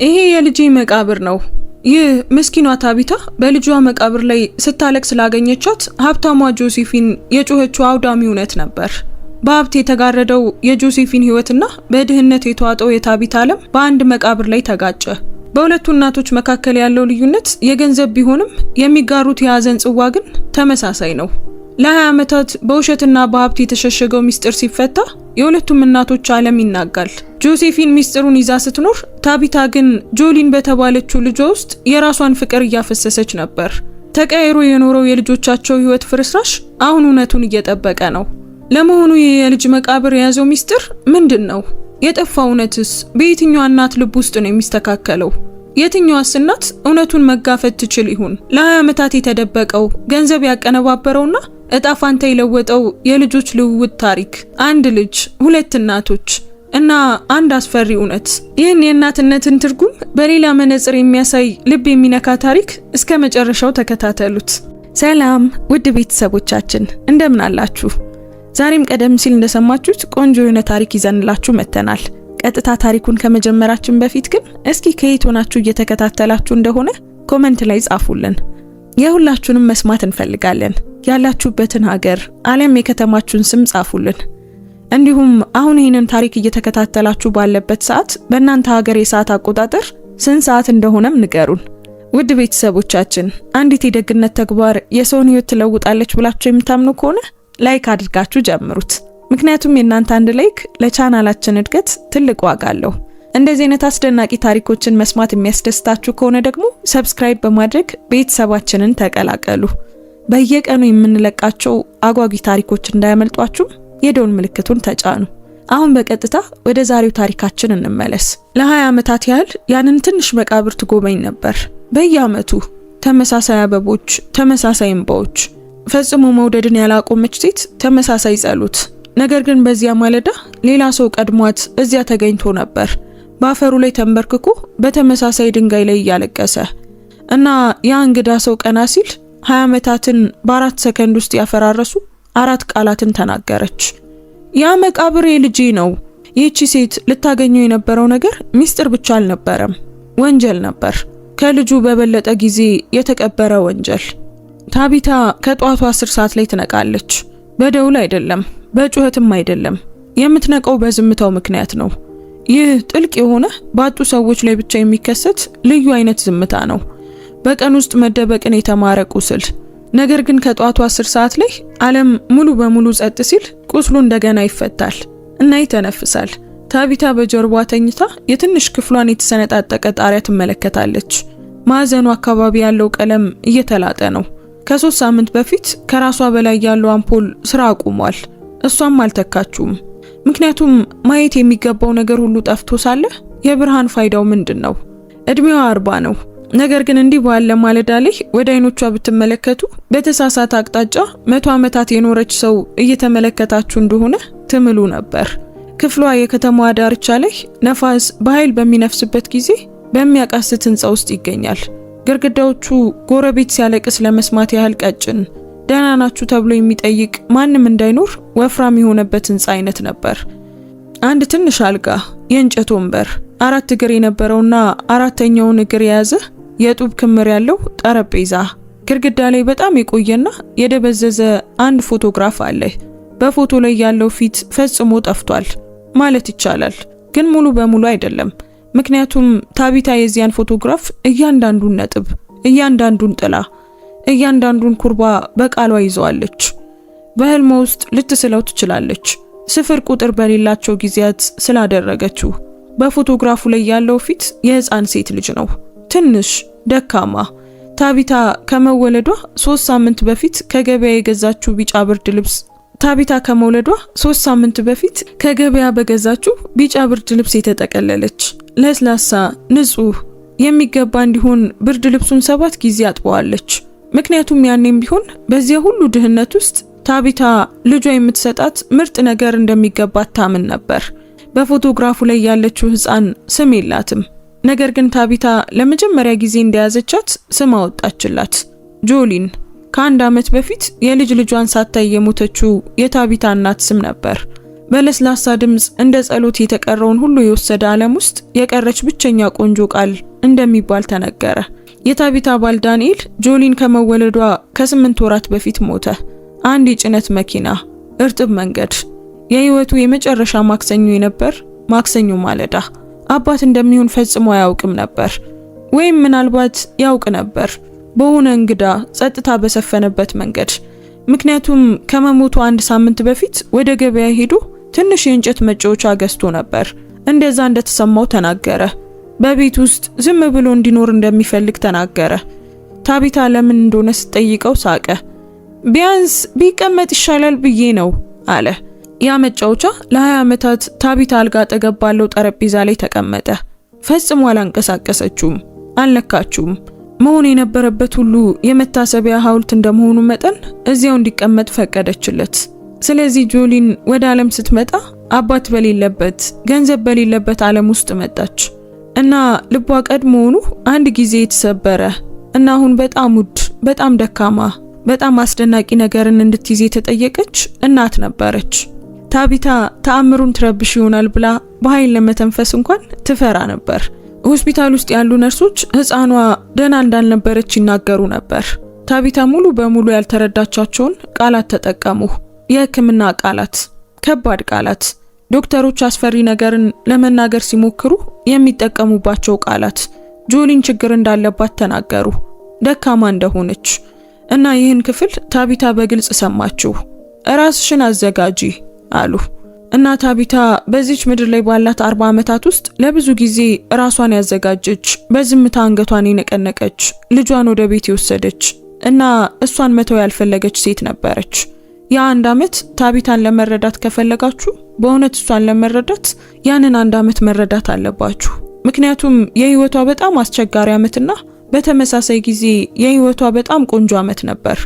ይሄ የልጄ መቃብር ነው። ይህ ምስኪኗ ታቢታ በልጇ መቃብር ላይ ስታለቅስ ስላገኘቻት ሀብታሟ ጆሴፊን የጮኸችው አውዳሚ እውነት ነበር። በሀብት የተጋረደው የጆሴፊን ህይወትና በድህነት የተዋጠው የታቢታ ዓለም በአንድ መቃብር ላይ ተጋጨ። በሁለቱ እናቶች መካከል ያለው ልዩነት የገንዘብ ቢሆንም የሚጋሩት የሀዘን ጽዋ ግን ተመሳሳይ ነው። ለ20 ዓመታት በውሸትና በሀብት የተሸሸገው ሚስጥር ሲፈታ የሁለቱም እናቶች ዓለም ይናጋል። ጆሴፊን ሚስጥሩን ይዛ ስትኖር፣ ታቢታ ግን ጆሊን በተባለችው ልጇ ውስጥ የራሷን ፍቅር እያፈሰሰች ነበር። ተቀያይሮ የኖረው የልጆቻቸው ህይወት ፍርስራሽ አሁን እውነቱን እየጠበቀ ነው። ለመሆኑ የልጅ መቃብር የያዘው ሚስጥር ምንድን ነው? የጠፋው እውነትስ በየትኛው እናት ልብ ውስጥ ነው የሚስተካከለው? የትኛዋስ እናት እውነቱን መጋፈጥ ትችል ይሆን? ለ20 ዓመታት የተደበቀው ገንዘብ ያቀነባበረውና እጣ ፋንታ የለወጠው የልጆች ልውውጥ ታሪክ፣ አንድ ልጅ፣ ሁለት እናቶች እና አንድ አስፈሪ እውነት። ይህን የእናትነትን ትርጉም በሌላ መነጽር የሚያሳይ ልብ የሚነካ ታሪክ እስከ መጨረሻው ተከታተሉት። ሰላም ውድ ቤተሰቦቻችን እንደምን አላችሁ? ዛሬም ቀደም ሲል እንደሰማችሁት ቆንጆ የሆነ ታሪክ ይዘንላችሁ መጥተናል። ቀጥታ ታሪኩን ከመጀመራችን በፊት ግን እስኪ ከየት ሆናችሁ እየተከታተላችሁ እንደሆነ ኮሜንት ላይ ጻፉልን። የሁላችሁንም መስማት እንፈልጋለን። ያላችሁበትን ሀገር አለም የከተማችሁን ስም ጻፉልን። እንዲሁም አሁን ይህንን ታሪክ እየተከታተላችሁ ባለበት ሰዓት በእናንተ ሀገር የሰዓት አቆጣጠር ስንት ሰዓት እንደሆነም ንገሩን። ውድ ቤተሰቦቻችን አንዲት የደግነት ተግባር የሰውን ህይወት ትለውጣለች ብላችሁ የምታምኑ ከሆነ ላይክ አድርጋችሁ ጀምሩት። ምክንያቱም የእናንተ አንድ ላይክ ለቻናላችን እድገት ትልቅ ዋጋ አለው። እንደዚህ አይነት አስደናቂ ታሪኮችን መስማት የሚያስደስታችሁ ከሆነ ደግሞ ሰብስክራይብ በማድረግ ቤተሰባችንን ተቀላቀሉ። በየቀኑ የምንለቃቸው አጓጊ ታሪኮች እንዳያመልጧችሁ የደወል ምልክቱን ተጫኑ። አሁን በቀጥታ ወደ ዛሬው ታሪካችን እንመለስ። ለ20 ዓመታት ያህል ያንን ትንሽ መቃብር ትጎበኝ ነበር። በየዓመቱ ተመሳሳይ አበቦች፣ ተመሳሳይ እንባዎች፣ ፈጽሞ መውደድን ያላቆመች ሴት፣ ተመሳሳይ ጸሎት። ነገር ግን በዚያ ማለዳ ሌላ ሰው ቀድሟት እዚያ ተገኝቶ ነበር። በአፈሩ ላይ ተንበርክኮ በተመሳሳይ ድንጋይ ላይ እያለቀሰ እና ያ እንግዳ ሰው ቀና ሲል 20 ዓመታትን በ4 ሰከንድ ውስጥ ያፈራረሱ 4 ቃላትን ተናገረች። ያ መቃብር የልጄ ነው። ይህቺ ሴት ልታገኘው የነበረው ነገር ሚስጥር ብቻ አልነበረም፣ ወንጀል ነበር። ከልጁ በበለጠ ጊዜ የተቀበረ ወንጀል። ታቢታ ከጧቱ 10 ሰዓት ላይ ትነቃለች። በደውል አይደለም፣ በጩኸትም አይደለም። የምትነቀው በዝምታው ምክንያት ነው። ይህ ጥልቅ የሆነ ባጡ ሰዎች ላይ ብቻ የሚከሰት ልዩ አይነት ዝምታ ነው። በቀን ውስጥ መደበቅን የተማረ ቁስል። ነገር ግን ከጧቱ 10 ሰዓት ላይ ዓለም ሙሉ በሙሉ ጸጥ ሲል ቁስሉ እንደገና ይፈታል እና ይተነፍሳል። ታቢታ በጀርባዋ ተኝታ የትንሽ ክፍሏን የተሰነጣጠቀ ጣሪያ ትመለከታለች። ማዕዘኑ አካባቢ ያለው ቀለም እየተላጠ ነው። ከ3 ሳምንት በፊት ከራሷ በላይ ያለው አምፖል ስራ አቁሟል። እሷም አልተካችውም። ምክንያቱም ማየት የሚገባው ነገር ሁሉ ጠፍቶ ሳለ የብርሃን ፋይዳው ምንድነው? እድሜዋ 40 ነው። ነገር ግን እንዲህ ባለ ማለዳ ላይ ወደ አይኖቿ ብትመለከቱ በተሳሳተ አቅጣጫ 100 ዓመታት የኖረች ሰው እየተመለከታችሁ እንደሆነ ትምሉ ነበር። ክፍሏ የከተማዋ ዳርቻ ላይ ነፋስ በኃይል በሚነፍስበት ጊዜ በሚያቃስት ህንጻ ውስጥ ይገኛል። ግድግዳዎቹ ጎረቤት ሲያለቅስ ለመስማት ያህል ቀጭን፣ ደህና ናችሁ ተብሎ የሚጠይቅ ማንም እንዳይኖር ወፍራም የሆነበት ህንጻ አይነት ነበር። አንድ ትንሽ አልጋ፣ የእንጨት ወንበር፣ 4 እግር የነበረውና 4ኛውን እግር የያዘ የጡብ ክምር ያለው ጠረጴዛ፣ ግድግዳ ላይ በጣም የቆየና የደበዘዘ አንድ ፎቶግራፍ አለ። በፎቶ ላይ ያለው ፊት ፈጽሞ ጠፍቷል ማለት ይቻላል፣ ግን ሙሉ በሙሉ አይደለም። ምክንያቱም ታቢታ የዚያን ፎቶግራፍ እያንዳንዱን ነጥብ፣ እያንዳንዱን ጥላ፣ እያንዳንዱን ኩርባ በቃሏ ይዘዋለች። በህልሟ ውስጥ ልትስለው ትችላለች፣ ስፍር ቁጥር በሌላቸው ጊዜያት ስላደረገችው። በፎቶግራፉ ላይ ያለው ፊት የህፃን ሴት ልጅ ነው፣ ትንሽ፣ ደካማ። ታቢታ ከመወለዷ 3 ሳምንት በፊት ከገበያ የገዛችው ቢጫ ብርድ ልብስ ከገበያ በገዛችው ቢጫ ብርድ ልብስ የተጠቀለለች፣ ለስላሳ፣ ንጹህ፣ የሚገባ እንዲሆን ብርድ ልብሱን 7 ጊዜ አጥበዋለች። ምክንያቱም ያኔም ቢሆን በዚያ ሁሉ ድህነት ውስጥ ታቢታ ልጇ የምትሰጣት ምርጥ ነገር እንደሚገባት ታምን ነበር። በፎቶግራፉ ላይ ያለችው ህፃን ስም የላትም። ነገር ግን ታቢታ ለመጀመሪያ ጊዜ እንደያዘቻት ስም አወጣችላት፣ ጆሊን። ከ1 ዓመት በፊት የልጇን ሳታይ የሞተችው የታቢታ እናት ስም ነበር። በለስላሳ ድምጽ እንደ ጸሎት የተቀረውን ሁሉ የወሰደ ዓለም ውስጥ የቀረች ብቸኛ ቆንጆ ቃል እንደሚባል ተነገረ። የታቢታ ባል ዳንኤል ጆሊን ከመወለዷ ከ8 ወራት በፊት ሞተ። አንድ የጭነት መኪና፣ እርጥብ መንገድ፣ የህይወቱ የመጨረሻ ማክሰኞ የነበር ማክሰኞ ማለዳ። አባት እንደሚሆን ፈጽሞ አያውቅም ነበር፣ ወይም ምናልባት ያውቅ ነበር በሆነ እንግዳ ጸጥታ በሰፈነበት መንገድ። ምክንያቱም ከመሞቱ 1 ሳምንት በፊት ወደ ገበያ ሄዶ ትንሽ የእንጨት መጫወቻ ገዝቶ ነበር። እንደዛ እንደተሰማው ተናገረ። በቤት ውስጥ ዝም ብሎ እንዲኖር እንደሚፈልግ ተናገረ። ታቢታ ለምን እንደሆነ ስትጠይቀው ሳቀ። ቢያንስ ቢቀመጥ ይሻላል ብዬ ነው አለ። ያ መጫወቻ ለ20 ዓመታት ታቢታ አልጋ አጠገብ ባለው ጠረጴዛ ላይ ተቀመጠ። ፈጽሞ አላንቀሳቀሰችውም፣ አልነካችውም። መሆን የነበረበት ሁሉ የመታሰቢያ ሐውልት እንደመሆኑ መጠን እዚያው እንዲቀመጥ ፈቀደችለት። ስለዚህ ጆሊን ወደ ዓለም ስትመጣ አባት በሌለበት ገንዘብ በሌለበት ዓለም ውስጥ መጣች እና ልቧ ቀድሞውኑ አንድ ጊዜ የተሰበረ እና አሁን በጣም ውድ፣ በጣም ደካማ፣ በጣም አስደናቂ ነገርን እንድትይዝ የተጠየቀች እናት ነበረች። ታቢታ ተአምሩን ትረብሽ ይሆናል ብላ በኃይል ለመተንፈስ እንኳን ትፈራ ነበር። ሆስፒታል ውስጥ ያሉ ነርሶች ሕፃኗ ደህና እንዳልነበረች ይናገሩ ነበር። ታቢታ ሙሉ በሙሉ ያልተረዳቻቸውን ቃላት ተጠቀሙ። የሕክምና ቃላት፣ ከባድ ቃላት፣ ዶክተሮች አስፈሪ ነገርን ለመናገር ሲሞክሩ የሚጠቀሙባቸው ቃላት። ጆሊን ችግር እንዳለባት ተናገሩ፣ ደካማ እንደሆነች እና ይህን ክፍል ታቢታ በግልጽ ሰማችው። ራስሽን አዘጋጂ አሉ እና ታቢታ በዚች ምድር ላይ ባላት 40 ዓመታት ውስጥ ለብዙ ጊዜ ራሷን ያዘጋጀች፣ በዝምታ አንገቷን የነቀነቀች፣ ልጇን ወደ ቤት የወሰደች እና እሷን መተው ያልፈለገች ሴት ነበረች። ያ 1 ዓመት ታቢታን ለመረዳት ከፈለጋችሁ በእውነት እሷን ለመረዳት ያንን 1 ዓመት መረዳት አለባችሁ። ምክንያቱም የህይወቷ በጣም አስቸጋሪ ዓመትና በተመሳሳይ ጊዜ የህይወቷ በጣም ቆንጆ ዓመት ነበር።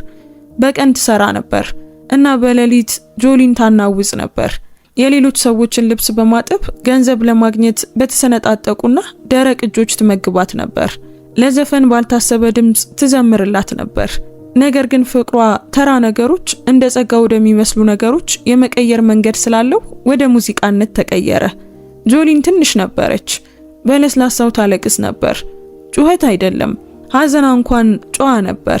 በቀን ትሰራ ነበር እና በሌሊት ጆሊን ታናውጽ ነበር። የሌሎች ሰዎችን ልብስ በማጠብ ገንዘብ ለማግኘት በተሰነጣጠቁና ደረቅ እጆች ትመግባት ነበር። ለዘፈን ባልታሰበ ድምጽ ትዘምርላት ነበር። ነገር ግን ፍቅሯ ተራ ነገሮች እንደ ጸጋ ወደሚመስሉ ነገሮች የመቀየር መንገድ ስላለው ወደ ሙዚቃነት ተቀየረ። ጆሊን ትንሽ ነበረች። በለስላሳው ታለቅስ ነበር። ጩኸት አይደለም፣ ሐዘና እንኳን ጨዋ ነበር።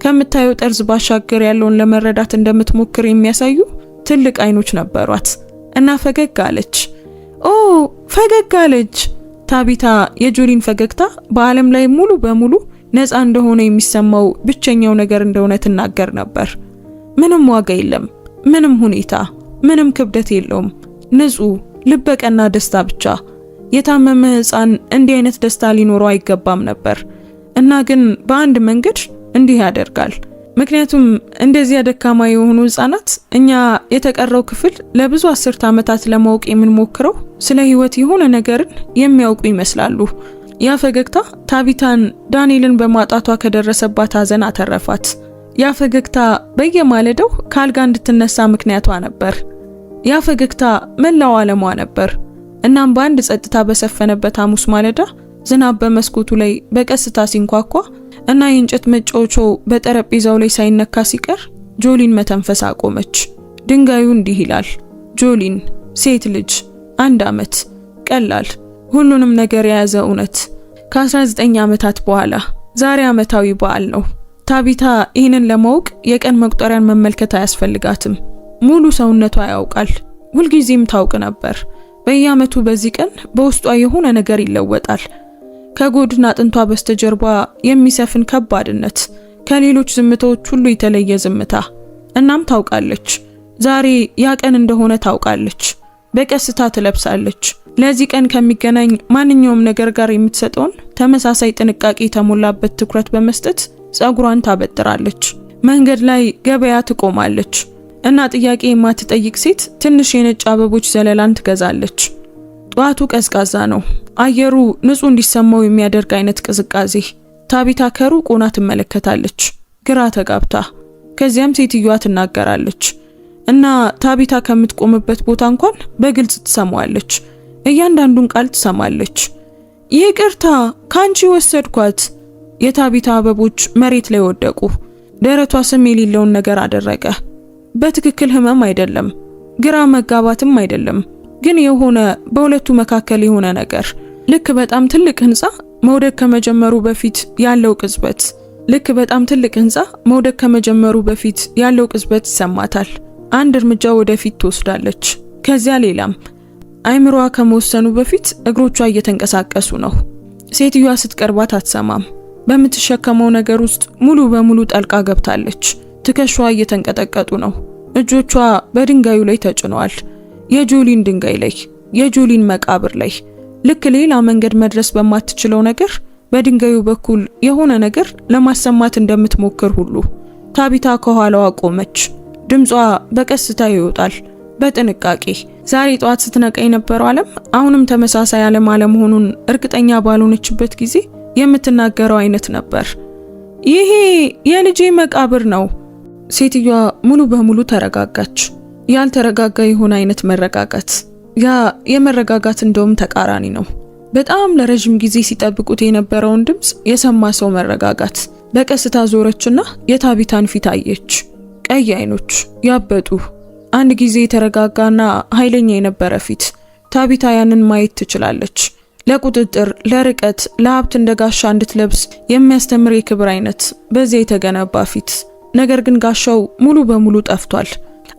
ከምታየው ጠርዝ ባሻገር ያለውን ለመረዳት እንደምትሞክር የሚያሳዩ ትልቅ አይኖች ነበሯት እና ፈገግ አለች። ኦ ፈገግ አለች። ታቢታ የጆሊን ፈገግታ በዓለም ላይ ሙሉ በሙሉ ነፃ እንደሆነ የሚሰማው ብቸኛው ነገር እንደሆነ ትናገር ነበር። ምንም ዋጋ የለም፣ ምንም ሁኔታ፣ ምንም ክብደት የለውም። ንጹህ ልበቀና ደስታ ብቻ። የታመመ ሕፃን እንዲህ አይነት ደስታ ሊኖረው አይገባም ነበር እና ግን በአንድ መንገድ እንዲህ ያደርጋል። ምክንያቱም እንደዚያ ደካማ የሆኑ ሕፃናት እኛ የተቀረው ክፍል ለብዙ 10 ዓመታት ለማወቅ የምንሞክረው ስለ ህይወት የሆነ ነገርን የሚያውቁ ይመስላሉ። ያ ፈገግታ ታቢታን ዳንኤልን በማጣቷ ከደረሰባት ሐዘን አተረፋት። ያ ፈገግታ በየማለዳው ካልጋ እንድትነሳ ምክንያቷ ነበር። ያ ፈገግታ መላው ዓለሟ ነበር። እናም በአንድ ጸጥታ በሰፈነበት ሐሙስ ማለዳ ዝናብ በመስኮቱ ላይ በቀስታ ሲንኳኳ እና የእንጨት መጫወቻው በጠረጴዛው ላይ ሳይነካ ሲቀር ጆሊን መተንፈስ አቆመች። ድንጋዩ እንዲህ ይላል፣ ጆሊን ሴት ልጅ 1 ዓመት፣ ቀላል ሁሉንም ነገር የያዘ እውነት። ከ19 ዓመታት በኋላ ዛሬ ዓመታዊ በዓል ነው። ታቢታ ይህንን ለማወቅ የቀን መቁጠሪያን መመልከት አያስፈልጋትም። ሙሉ ሰውነቷ ያውቃል። ሁልጊዜም ታውቅ ነበር። በየዓመቱ በዚህ ቀን በውስጧ የሆነ ነገር ይለወጣል። ከጎድን አጥንቷ በስተጀርባ የሚሰፍን ከባድነት፣ ከሌሎች ዝምታዎች ሁሉ የተለየ ዝምታ። እናም ታውቃለች፣ ዛሬ ያ ቀን እንደሆነ ታውቃለች። በቀስታ ትለብሳለች። ለዚህ ቀን ከሚገናኝ ማንኛውም ነገር ጋር የምትሰጠውን ተመሳሳይ ጥንቃቄ የተሞላበት ትኩረት በመስጠት ጸጉሯን ታበጥራለች። መንገድ ላይ ገበያ ትቆማለች እና ጥያቄ የማትጠይቅ ሴት ትንሽ የነጭ አበቦች ዘለላን ትገዛለች። ጧቱ ቀዝቃዛ ነው። አየሩ ንጹህ እንዲሰማው የሚያደርግ አይነት ቅዝቃዜ። ታቢታ ከሩቅ ሆና ትመለከታለች፣ ግራ ተጋብታ። ከዚያም ሴትዮዋ ትናገራለች እና ታቢታ ከምትቆምበት ቦታ እንኳን በግልጽ ትሰማዋለች። እያንዳንዱን ቃል ትሰማለች። ይቅርታ፣ ካንቺ ወሰድኳት። የታቢታ አበቦች መሬት ላይ ወደቁ። ደረቷ ስም የሌለውን ነገር አደረገ። በትክክል ህመም አይደለም፣ ግራ መጋባትም አይደለም፣ ግን የሆነ በሁለቱ መካከል የሆነ ነገር ልክ በጣም ትልቅ ህንጻ መውደቅ ከመጀመሩ በፊት ያለው ቅጽበት ይሰማታል። አንድ እርምጃ ወደፊት ትወስዳለች። ከዚያ ሌላም። አይምሮዋ ከመወሰኑ በፊት እግሮቿ እየተንቀሳቀሱ ነው። ሴትዮዋ ስትቀርባት አትሰማም። በምትሸከመው ነገር ውስጥ ሙሉ በሙሉ ጠልቃ ገብታለች። ትከሻዋ እየተንቀጠቀጡ ነው። እጆቿ በድንጋዩ ላይ ተጭነዋል። የጆሊን ድንጋይ ላይ፣ የጆሊን መቃብር ላይ። ልክ ሌላ መንገድ መድረስ በማትችለው ነገር በድንጋዩ በኩል የሆነ ነገር ለማሰማት እንደምትሞክር ሁሉ ታቢታ ከኋላዋ ቆመች። ድምጿ በቀስታ ይወጣል፣ በጥንቃቄ። ዛሬ ጠዋት ስትነቃ የነበረው ዓለም አሁንም ተመሳሳይ ዓለም አለመሆኑን እርግጠኛ ባልሆነችበት ጊዜ የምትናገረው አይነት ነበር። ይሄ የልጄ መቃብር ነው። ሴትዮዋ ሙሉ በሙሉ ተረጋጋች። ያልተረጋጋ የሆነ አይነት መረጋጋት። ያ የመረጋጋት እንደውም ተቃራኒ ነው። በጣም ለረጅም ጊዜ ሲጠብቁት የነበረውን ድምጽ የሰማ ሰው መረጋጋት። በቀስታ ዞረችና የታቢታን ፊት አየች። ቀይ አይኖች፣ ያበጡ፣ አንድ ጊዜ የተረጋጋና ኃይለኛ የነበረ ፊት። ታቢታ ያንን ማየት ትችላለች። ለቁጥጥር፣ ለርቀት፣ ለሀብት እንደ ጋሻ እንድትለብስ የሚያስተምር የክብር አይነት በዚያ የተገነባ ፊት። ነገር ግን ጋሻው ሙሉ በሙሉ ጠፍቷል።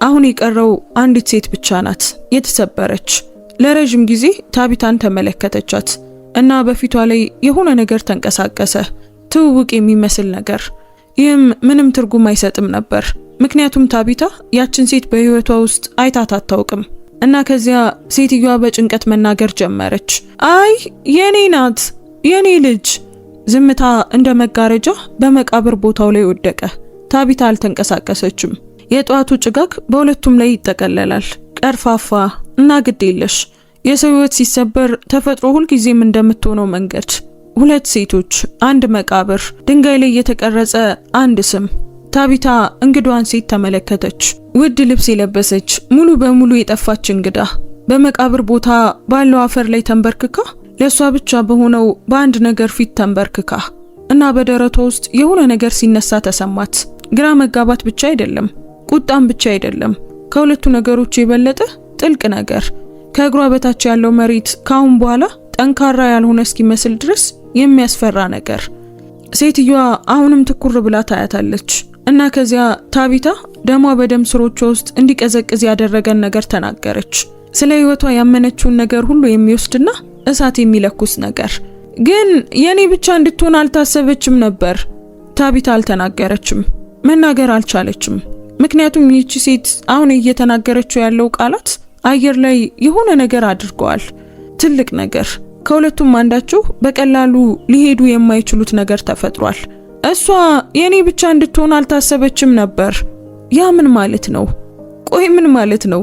አሁን የቀረው አንዲት ሴት ብቻ ናት፣ የተሰበረች። ለረጅም ጊዜ ታቢታን ተመለከተቻት እና በፊቷ ላይ የሆነ ነገር ተንቀሳቀሰ፣ ትውውቅ የሚመስል ነገር። ይህም ምንም ትርጉም አይሰጥም ነበር፣ ምክንያቱም ታቢታ ያችን ሴት በህይወቷ ውስጥ አይታት አታውቅም። እና ከዚያ ሴትዮዋ በጭንቀት መናገር ጀመረች። አይ የኔ ናት፣ የኔ ልጅ። ዝምታ እንደ መጋረጃ በመቃብር ቦታው ላይ ወደቀ። ታቢታ አልተንቀሳቀሰችም። የጧቱ ጭጋግ በሁለቱም ላይ ይጠቀለላል፣ ቀርፋፋ እና ግድ የለሽ። የሰው ህይወት ሲሰበር ተፈጥሮ ሁልጊዜም እንደምትሆነው መንገድ። ሁለት ሴቶች፣ አንድ መቃብር፣ ድንጋይ ላይ የተቀረጸ አንድ ስም። ታቢታ እንግዷን ሴት ተመለከተች። ውድ ልብስ የለበሰች ሙሉ በሙሉ የጠፋች እንግዳ በመቃብር ቦታ ባለው አፈር ላይ ተንበርክካ፣ ለሷ ብቻ በሆነው በአንድ ነገር ፊት ተንበርክካ እና በደረቷ ውስጥ የሆነ ነገር ሲነሳ ተሰማት። ግራ መጋባት ብቻ አይደለም፣ ቁጣም ብቻ አይደለም፣ ከሁለቱ ነገሮች የበለጠ ጥልቅ ነገር። ከእግሯ በታች ያለው መሬት ካሁን በኋላ ጠንካራ ያልሆነ እስኪመስል ድረስ የሚያስፈራ ነገር። ሴትዮዋ አሁንም ትኩር ብላ ታያታለች እና ከዚያ ታቢታ ደሟ በደም ስሮቿ ውስጥ እንዲቀዘቅዝ ያደረገን ነገር ተናገረች። ስለ ህይወቷ ያመነችውን ነገር ሁሉ የሚወስድና እሳት የሚለኩስ ነገር። ግን የኔ ብቻ እንድትሆን አልታሰበችም ነበር። ታቢታ አልተናገረችም፣ መናገር አልቻለችም። ምክንያቱም ይህች ሴት አሁን እየተናገረችው ያለው ቃላት አየር ላይ የሆነ ነገር አድርገዋል። ትልቅ ነገር። ከሁለቱም አንዳቸው በቀላሉ ሊሄዱ የማይችሉት ነገር ተፈጥሯል። እሷ የኔ ብቻ እንድትሆን አልታሰበችም ነበር። ያ ምን ማለት ነው? ቆይ ምን ማለት ነው?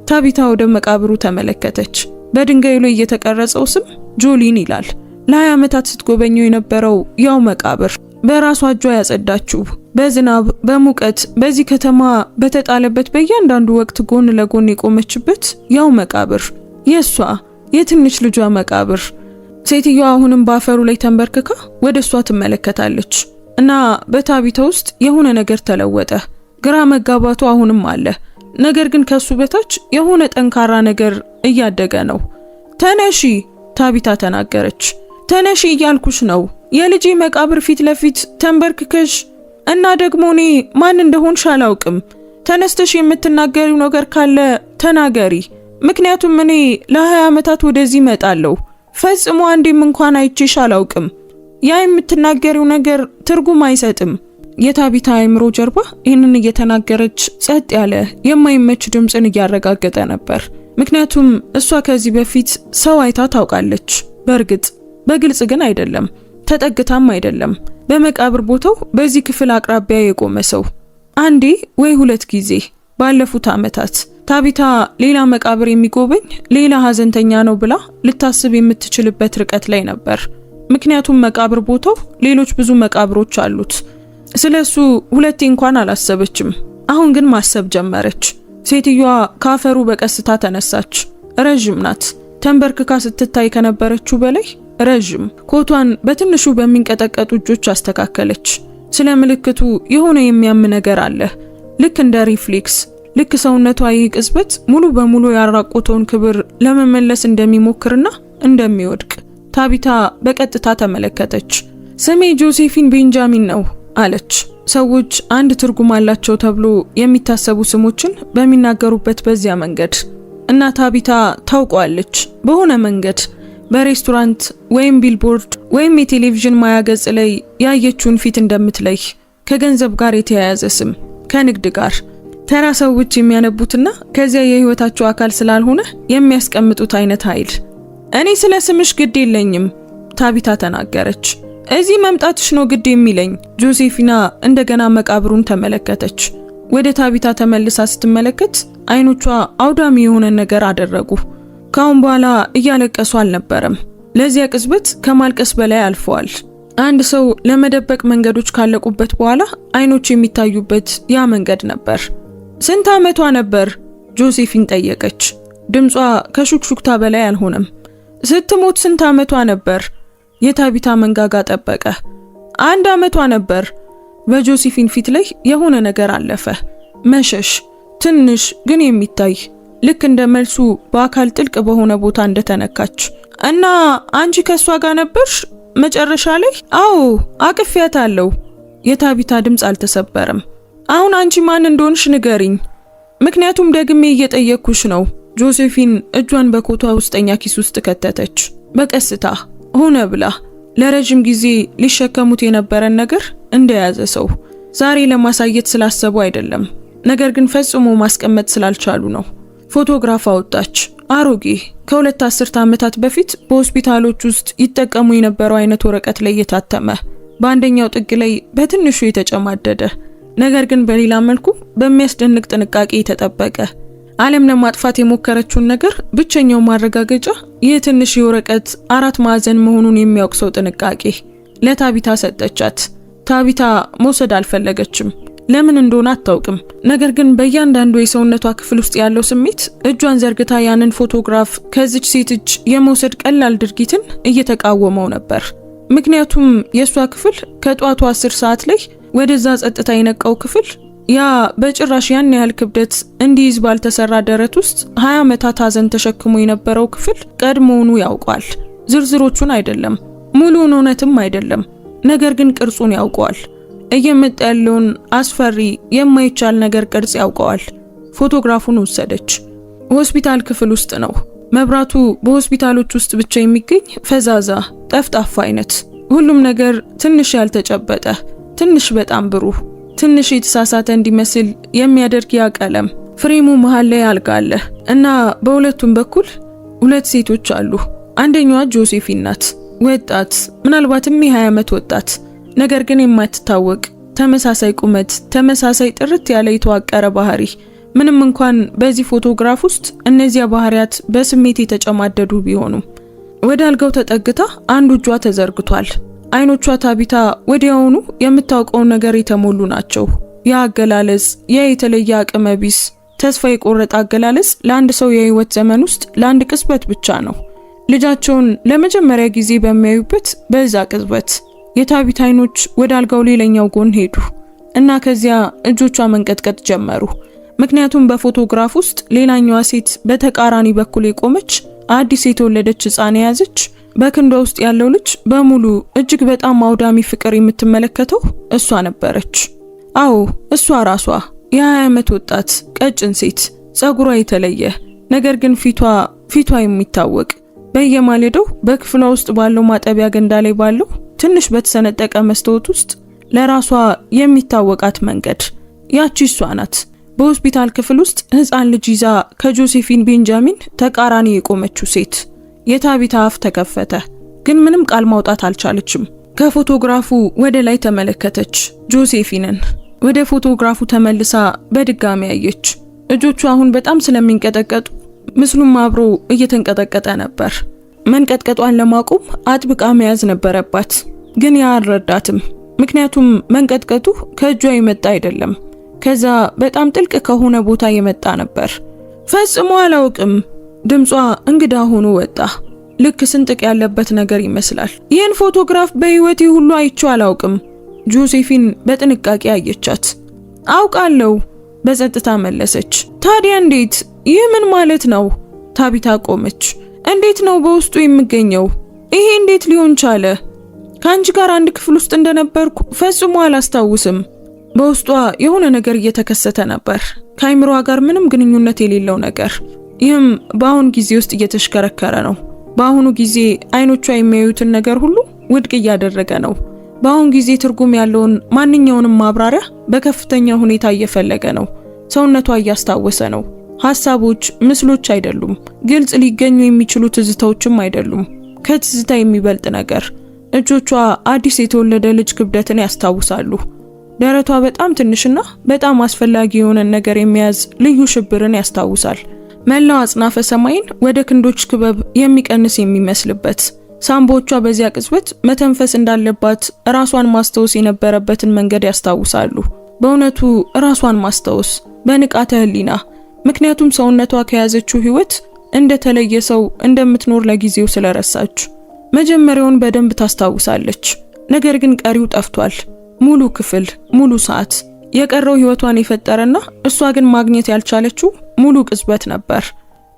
ታቢታ ወደ መቃብሩ ተመለከተች። በድንጋዩ ላይ የተቀረጸው ስም ጆሊን ይላል። ለ20 ዓመታት ስትጎበኘው የነበረው ያው መቃብር፣ በራሷ እጇ ያጸዳችው፣ በዝናብ በሙቀት በዚህ ከተማ በተጣለበት በእያንዳንዱ ወቅት ጎን ለጎን የቆመችበት ያው መቃብር፣ የሷ የትንሽ ልጇ መቃብር። ሴትዮዋ አሁንም በአፈሩ ላይ ተንበርክካ ወደ እሷ ትመለከታለች እና በታቢታ ውስጥ የሆነ ነገር ተለወጠ። ግራ መጋባቱ አሁንም አለ፣ ነገር ግን ከሱ በታች የሆነ ጠንካራ ነገር እያደገ ነው። ተነሺ፣ ታቢታ ተናገረች። ተነሺ እያልኩሽ ነው። የልጄ መቃብር ፊት ለፊት ተንበርክከሽ እና ደግሞ እኔ ማን እንደሆንሽ አላውቅም። ተነስተሽ የምትናገሪው ነገር ካለ ተናገሪ። ምክንያቱም እኔ ለ20 ዓመታት ወደዚህ መጣለሁ። ፈጽሞ አንዴም እንኳን አይቼሽ አላውቅም። ያ የምትናገሪው ነገር ትርጉም አይሰጥም። የታቢታ አእምሮ ጀርባ ይህንን እየተናገረች ጸጥ ያለ የማይመች ድምፅን እያረጋገጠ ነበር። ምክንያቱም እሷ ከዚህ በፊት ሰው አይታ ታውቃለች። በእርግጥ በግልጽ ግን አይደለም፣ ተጠግታም አይደለም። በመቃብር ቦታው በዚህ ክፍል አቅራቢያ የቆመ ሰው አንዴ ወይ ሁለት ጊዜ ባለፉት ዓመታት። ታቢታ ሌላ መቃብር የሚጎበኝ ሌላ ሀዘንተኛ ነው ብላ ልታስብ የምትችልበት ርቀት ላይ ነበር። ምክንያቱም መቃብር ቦታው ሌሎች ብዙ መቃብሮች አሉት። ስለሱ ሁለቴ እንኳን አላሰበችም። አሁን ግን ማሰብ ጀመረች። ሴትዮዋ ካፈሩ በቀስታ ተነሳች። ረጅም ናት። ተንበርክካ ስትታይ ከነበረችው በላይ ረጅም። ኮቷን በትንሹ በሚንቀጠቀጡ እጆች አስተካከለች። ስለ ምልክቱ የሆነ የሚያም ነገር አለ። ልክ እንደ ሪፍሌክስ ልክ ሰውነቷ ይቅዝበት ሙሉ በሙሉ ያራቆተውን ክብር ለመመለስ እንደሚሞክርና እንደሚወድቅ ታቢታ በቀጥታ ተመለከተች። ስሜ ጆሴፊን ቤንጃሚን ነው አለች። ሰዎች አንድ ትርጉም አላቸው ተብሎ የሚታሰቡ ስሞችን በሚናገሩበት በዚያ መንገድ እና ታቢታ ታውቋለች በሆነ መንገድ በሬስቶራንት ወይም ቢልቦርድ ወይም የቴሌቪዥን ማያ ገጽ ላይ ያየችውን ፊት እንደምትለይ ከገንዘብ ጋር የተያያዘ ስም ከንግድ ጋር ተራ ሰዎች የሚያነቡትና ከዚያ የህይወታቸው አካል ስላልሆነ የሚያስቀምጡት አይነት ኃይል። እኔ ስለ ስምሽ ግድ የለኝም ታቢታ ተናገረች። እዚህ መምጣትሽ ነው ግድ የሚለኝ። ጆሴፊና እንደገና መቃብሩን ተመለከተች። ወደ ታቢታ ተመልሳ ስትመለከት አይኖቿ አውዳሚ የሆነ ነገር አደረጉ። ካሁን በኋላ እያለቀሱ አልነበረም። ለዚያ ቅጽበት ከማልቀስ በላይ አልፈዋል። አንድ ሰው ለመደበቅ መንገዶች ካለቁበት በኋላ አይኖች የሚታዩበት ያ መንገድ ነበር። ስንት ዓመቷ ነበር? ጆሴፊን ጠየቀች። ድምጿ ከሹክሹክታ በላይ አልሆነም። ስትሞት ስንት ዓመቷ ነበር? የታቢታ መንጋጋ ጠበቀ። 1 ዓመቷ ነበር። በጆሴፊን ፊት ላይ የሆነ ነገር አለፈ። መሸሽ፣ ትንሽ ግን የሚታይ ልክ እንደ መልሱ በአካል ጥልቅ በሆነ ቦታ እንደተነካች። እና አንቺ ከሷ ጋር ነበርሽ መጨረሻ ላይ? አዎ አቅፌያታለሁ። የታቢታ ድምጽ አልተሰበረም። አሁን አንቺ ማን እንደሆንሽ ንገሪኝ፣ ምክንያቱም ደግሜ እየጠየቅኩሽ ነው። ጆሴፊን እጇን በኮቷ ውስጠኛ ኪስ ውስጥ ከተተች። በቀስታ ሆነ ብላ ለረጅም ጊዜ ሊሸከሙት የነበረን ነገር እንደያዘ ሰው ዛሬ ለማሳየት ስላሰቡ አይደለም፣ ነገር ግን ፈጽሞ ማስቀመጥ ስላልቻሉ ነው። ፎቶግራፍ አወጣች። አሮጌ ከ2 አስርት ዓመታት በፊት በሆስፒታሎች ውስጥ ይጠቀሙ የነበረው አይነት ወረቀት ላይ የታተመ፣ በአንደኛው ጥግ ላይ በትንሹ የተጨማደደ ነገር ግን በሌላ መልኩ በሚያስደንቅ ጥንቃቄ የተጠበቀ ዓለም ለማጥፋት የሞከረችውን ነገር ብቸኛው ማረጋገጫ ይህ ትንሽ የወረቀት 4 ማዕዘን መሆኑን የሚያውቅሰው ጥንቃቄ ለታቢታ ሰጠቻት። ታቢታ መውሰድ አልፈለገችም። ለምን እንደሆነ አታውቅም። ነገር ግን በእያንዳንዱ የሰውነቷ ክፍል ውስጥ ያለው ስሜት እጇን ዘርግታ ያንን ፎቶግራፍ ከዚች ሴት እጅ የመውሰድ ቀላል ድርጊትን እየተቃወመው ነበር። ምክንያቱም የሷ ክፍል ከጧቱ 10 ሰዓት ላይ ወደዛ ጸጥታ የነቃው ክፍል ያ በጭራሽ ያን ያህል ክብደት እንዲይዝ ባልተሰራ ደረት ውስጥ 20 ዓመታት ሐዘን ተሸክሞ የነበረው ክፍል ቀድሞውኑ ያውቋል። ዝርዝሮቹን አይደለም፣ ሙሉውን እውነትም አይደለም፣ ነገር ግን ቅርጹን ያውቀዋል። እየመጣ ያለውን አስፈሪ የማይቻል ነገር ቅርጽ ያውቀዋል። ፎቶግራፉን ወሰደች። ሆስፒታል ክፍል ውስጥ ነው። መብራቱ በሆስፒታሎች ውስጥ ብቻ የሚገኝ ፈዛዛ ጠፍጣፋ አይነት፣ ሁሉም ነገር ትንሽ ያልተጨበጠ፣ ትንሽ በጣም ብሩህ፣ ትንሽ የተሳሳተ እንዲመስል የሚያደርግ ያ ቀለም። ፍሬሙ መሃል ላይ አልጋ አለ እና በሁለቱም በኩል 2 ሴቶች አሉ። አንደኛዋ ጆሴፊን ናት። ወጣት፣ ምናልባትም የ20 ዓመት ወጣት፣ ነገር ግን የማትታወቅ ተመሳሳይ ቁመት፣ ተመሳሳይ ጥርት ያለ የተዋቀረ ባህሪ። ምንም እንኳን በዚህ ፎቶግራፍ ውስጥ እነዚያ ባህሪያት በስሜት የተጨማደዱ ቢሆኑም። ወደ አልጋው ተጠግታ አንዱ እጇ ተዘርግቷል። አይኖቿ ታቢታ ወዲያውኑ የምታውቀው ነገር የተሞሉ ናቸው። ያ አገላለጽ፣ ያ የተለየ አቅመ ቢስ ተስፋ የቆረጠ አገላለጽ ለአንድ ሰው የህይወት ዘመን ውስጥ ለአንድ ቅጽበት ብቻ ነው። ልጃቸውን ለመጀመሪያ ጊዜ በሚያዩበት በዛ ቅጽበት የታቢታ አይኖች ወደ አልጋው ሌላኛው ጎን ሄዱ እና ከዚያ እጆቿ መንቀጥቀጥ ጀመሩ። ምክንያቱም በፎቶግራፍ ውስጥ ሌላኛዋ ሴት በተቃራኒ በኩል የቆመች አዲስ የተወለደች ህፃን የያዘች በክንዷ ውስጥ ያለው ልጅ በሙሉ እጅግ በጣም አውዳሚ ፍቅር የምትመለከተው እሷ ነበረች። አዎ እሷ ራሷ የ20 ዓመት ወጣት ቀጭን ሴት፣ ጸጉሯ የተለየ ነገር ግን ፊቷ የሚታወቅ በየማለዳው በክፍሏ ውስጥ ባለው ማጠቢያ ገንዳ ላይ ባለው ትንሽ በተሰነጠቀ መስታወት ውስጥ ለራሷ የሚታወቃት መንገድ ያቺ እሷ ናት። በሆስፒታል ክፍል ውስጥ ህፃን ልጅ ይዛ ከጆሴፊን ቤንጃሚን ተቃራኒ የቆመችው ሴት። የታቢታ አፍ ተከፈተ፣ ግን ምንም ቃል ማውጣት አልቻለችም። ከፎቶግራፉ ወደ ላይ ተመለከተች። ጆሴፊንን ወደ ፎቶግራፉ ተመልሳ በድጋሚ አየች። እጆቿ አሁን በጣም ስለሚንቀጠቀጡ ምስሉም አብሮ እየተንቀጠቀጠ ነበር። መንቀጥቀጧን ለማቆም አጥብቃ መያዝ ነበረባት፣ ግን ያ አልረዳትም። ምክንያቱም መንቀጥቀጡ ከእጇ የመጣ አይደለም፣ ከዛ በጣም ጥልቅ ከሆነ ቦታ የመጣ ነበር። ፈጽሞ አላውቅም። ድምጿ እንግዳ ሆኖ ወጣ። ልክ ስንጥቅ ያለበት ነገር ይመስላል። ይህን ፎቶግራፍ በህይወቴ ሁሉ አይቼው አላውቅም። ጆሴፊን በጥንቃቄ አየቻት። አውቃለሁ፣ በጸጥታ መለሰች። ታዲያ እንዴት? ይህ ምን ማለት ነው? ታቢታ ቆመች። እንዴት ነው በውስጡ የሚገኘው? ይሄ እንዴት ሊሆን ቻለ? ከአንቺ ጋር አንድ ክፍል ውስጥ እንደነበርኩ ፈጽሞ አላስታውስም። በውስጧ የሆነ ነገር እየተከሰተ ነበር፣ ከአይምሮዋ ጋር ምንም ግንኙነት የሌለው ነገር። ይህም በአሁን ጊዜ ውስጥ እየተሽከረከረ ነው። በአሁኑ ጊዜ አይኖቿ የሚያዩትን ነገር ሁሉ ውድቅ እያደረገ ነው። በአሁን ጊዜ ትርጉም ያለውን ማንኛውንም ማብራሪያ በከፍተኛ ሁኔታ እየፈለገ ነው። ሰውነቷ እያስታወሰ ነው። ሐሳቦች፣ ምስሎች አይደሉም። ግልጽ ሊገኙ የሚችሉ ትዝታዎችም አይደሉም። ከትዝታ የሚበልጥ ነገር። እጆቿ አዲስ የተወለደ ልጅ ክብደትን ያስታውሳሉ። ደረቷ በጣም ትንሽና በጣም አስፈላጊ የሆነ ነገር የሚያዝ ልዩ ሽብርን ያስታውሳል። መላው አጽናፈ ሰማይን ወደ ክንዶች ክበብ የሚቀንስ የሚመስልበት። ሳምቦቿ በዚያ ቅጽበት መተንፈስ እንዳለባት ራሷን ማስተውስ የነበረበትን መንገድ ያስታውሳሉ። በእውነቱ ራሷን ማስተውስ በንቃተ ህሊና። ምክንያቱም ሰውነቷ ከያዘችው ህይወት እንደተለየ ሰው እንደምትኖር ለጊዜው ስለረሳች። መጀመሪያውን በደንብ ታስታውሳለች፣ ነገር ግን ቀሪው ጠፍቷል። ሙሉ ክፍል፣ ሙሉ ሰዓት፣ የቀረው ህይወቷን የፈጠረና እሷ ግን ማግኘት ያልቻለችው ሙሉ ቅጽበት ነበር።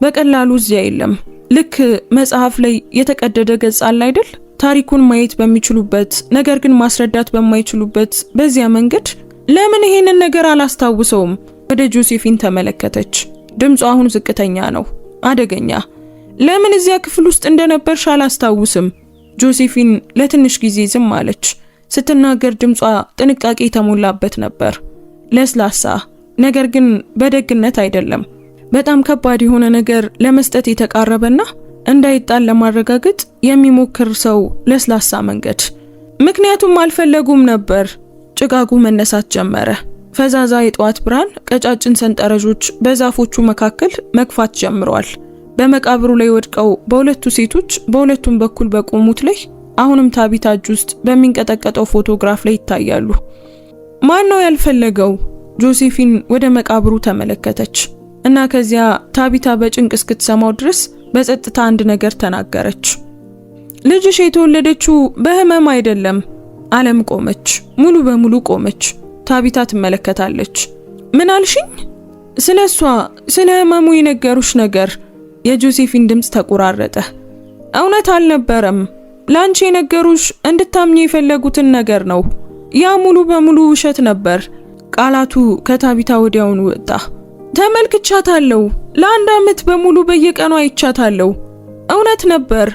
በቀላሉ እዚያ የለም። ልክ መጽሐፍ ላይ የተቀደደ ገጽ አለ አይደል? ታሪኩን ማየት በሚችሉበት ነገር ግን ማስረዳት በማይችሉበት በዚያ መንገድ ለምን ይሄንን ነገር አላስታውሰውም? ወደ ጆሴፊን ተመለከተች። ድምጿ አሁን ዝቅተኛ ነው፣ አደገኛ። ለምን እዚያ ክፍል ውስጥ እንደነበርሽ አላስታውስም? ጆሴፊን ለትንሽ ጊዜ ዝም አለች። ስትናገር ድምጿ ጥንቃቄ የተሞላበት ነበር፣ ለስላሳ፣ ነገር ግን በደግነት አይደለም። በጣም ከባድ የሆነ ነገር ለመስጠት የተቃረበና እንዳይጣል ለማረጋገጥ የሚሞክር ሰው ለስላሳ መንገድ። ምክንያቱም አልፈለጉም ነበር። ጭጋጉ መነሳት ጀመረ። ፈዛዛ የጠዋት ብርሃን ቀጫጭን ሰንጠረዦች በዛፎቹ መካከል መግፋት ጀምረዋል። በመቃብሩ ላይ ወድቀው በሁለቱ ሴቶች በሁለቱም በኩል በቆሙት ላይ አሁንም ታቢታ እጅ ውስጥ በሚንቀጠቀጠው ፎቶግራፍ ላይ ይታያሉ። ማን ነው ያልፈለገው? ጆሴፊን ወደ መቃብሩ ተመለከተች እና ከዚያ ታቢታ በጭንቅ እስክትሰማው ድረስ በጸጥታ አንድ ነገር ተናገረች። ልጅሽ የተወለደችው በህመም አይደለም። ዓለም ቆመች፣ ሙሉ በሙሉ ቆመች። ታቢታ ትመለከታለች። ምን አልሽኝ? ስለሷ፣ ስለ ህመሙ የነገሩሽ ነገር። የጆሴፊን ድምጽ ተቆራረጠ። እውነት አልነበረም። ላንቺ የነገሩሽ እንድታምኚ የፈለጉትን ነገር ነው። ያ ሙሉ በሙሉ ውሸት ነበር። ቃላቱ ከታቢታ ወዲያውኑ ወጣ። ተመልክቻታለሁ። ለአንድ ዓመት በሙሉ በየቀኑ አይቻታለሁ። እውነት ነበር።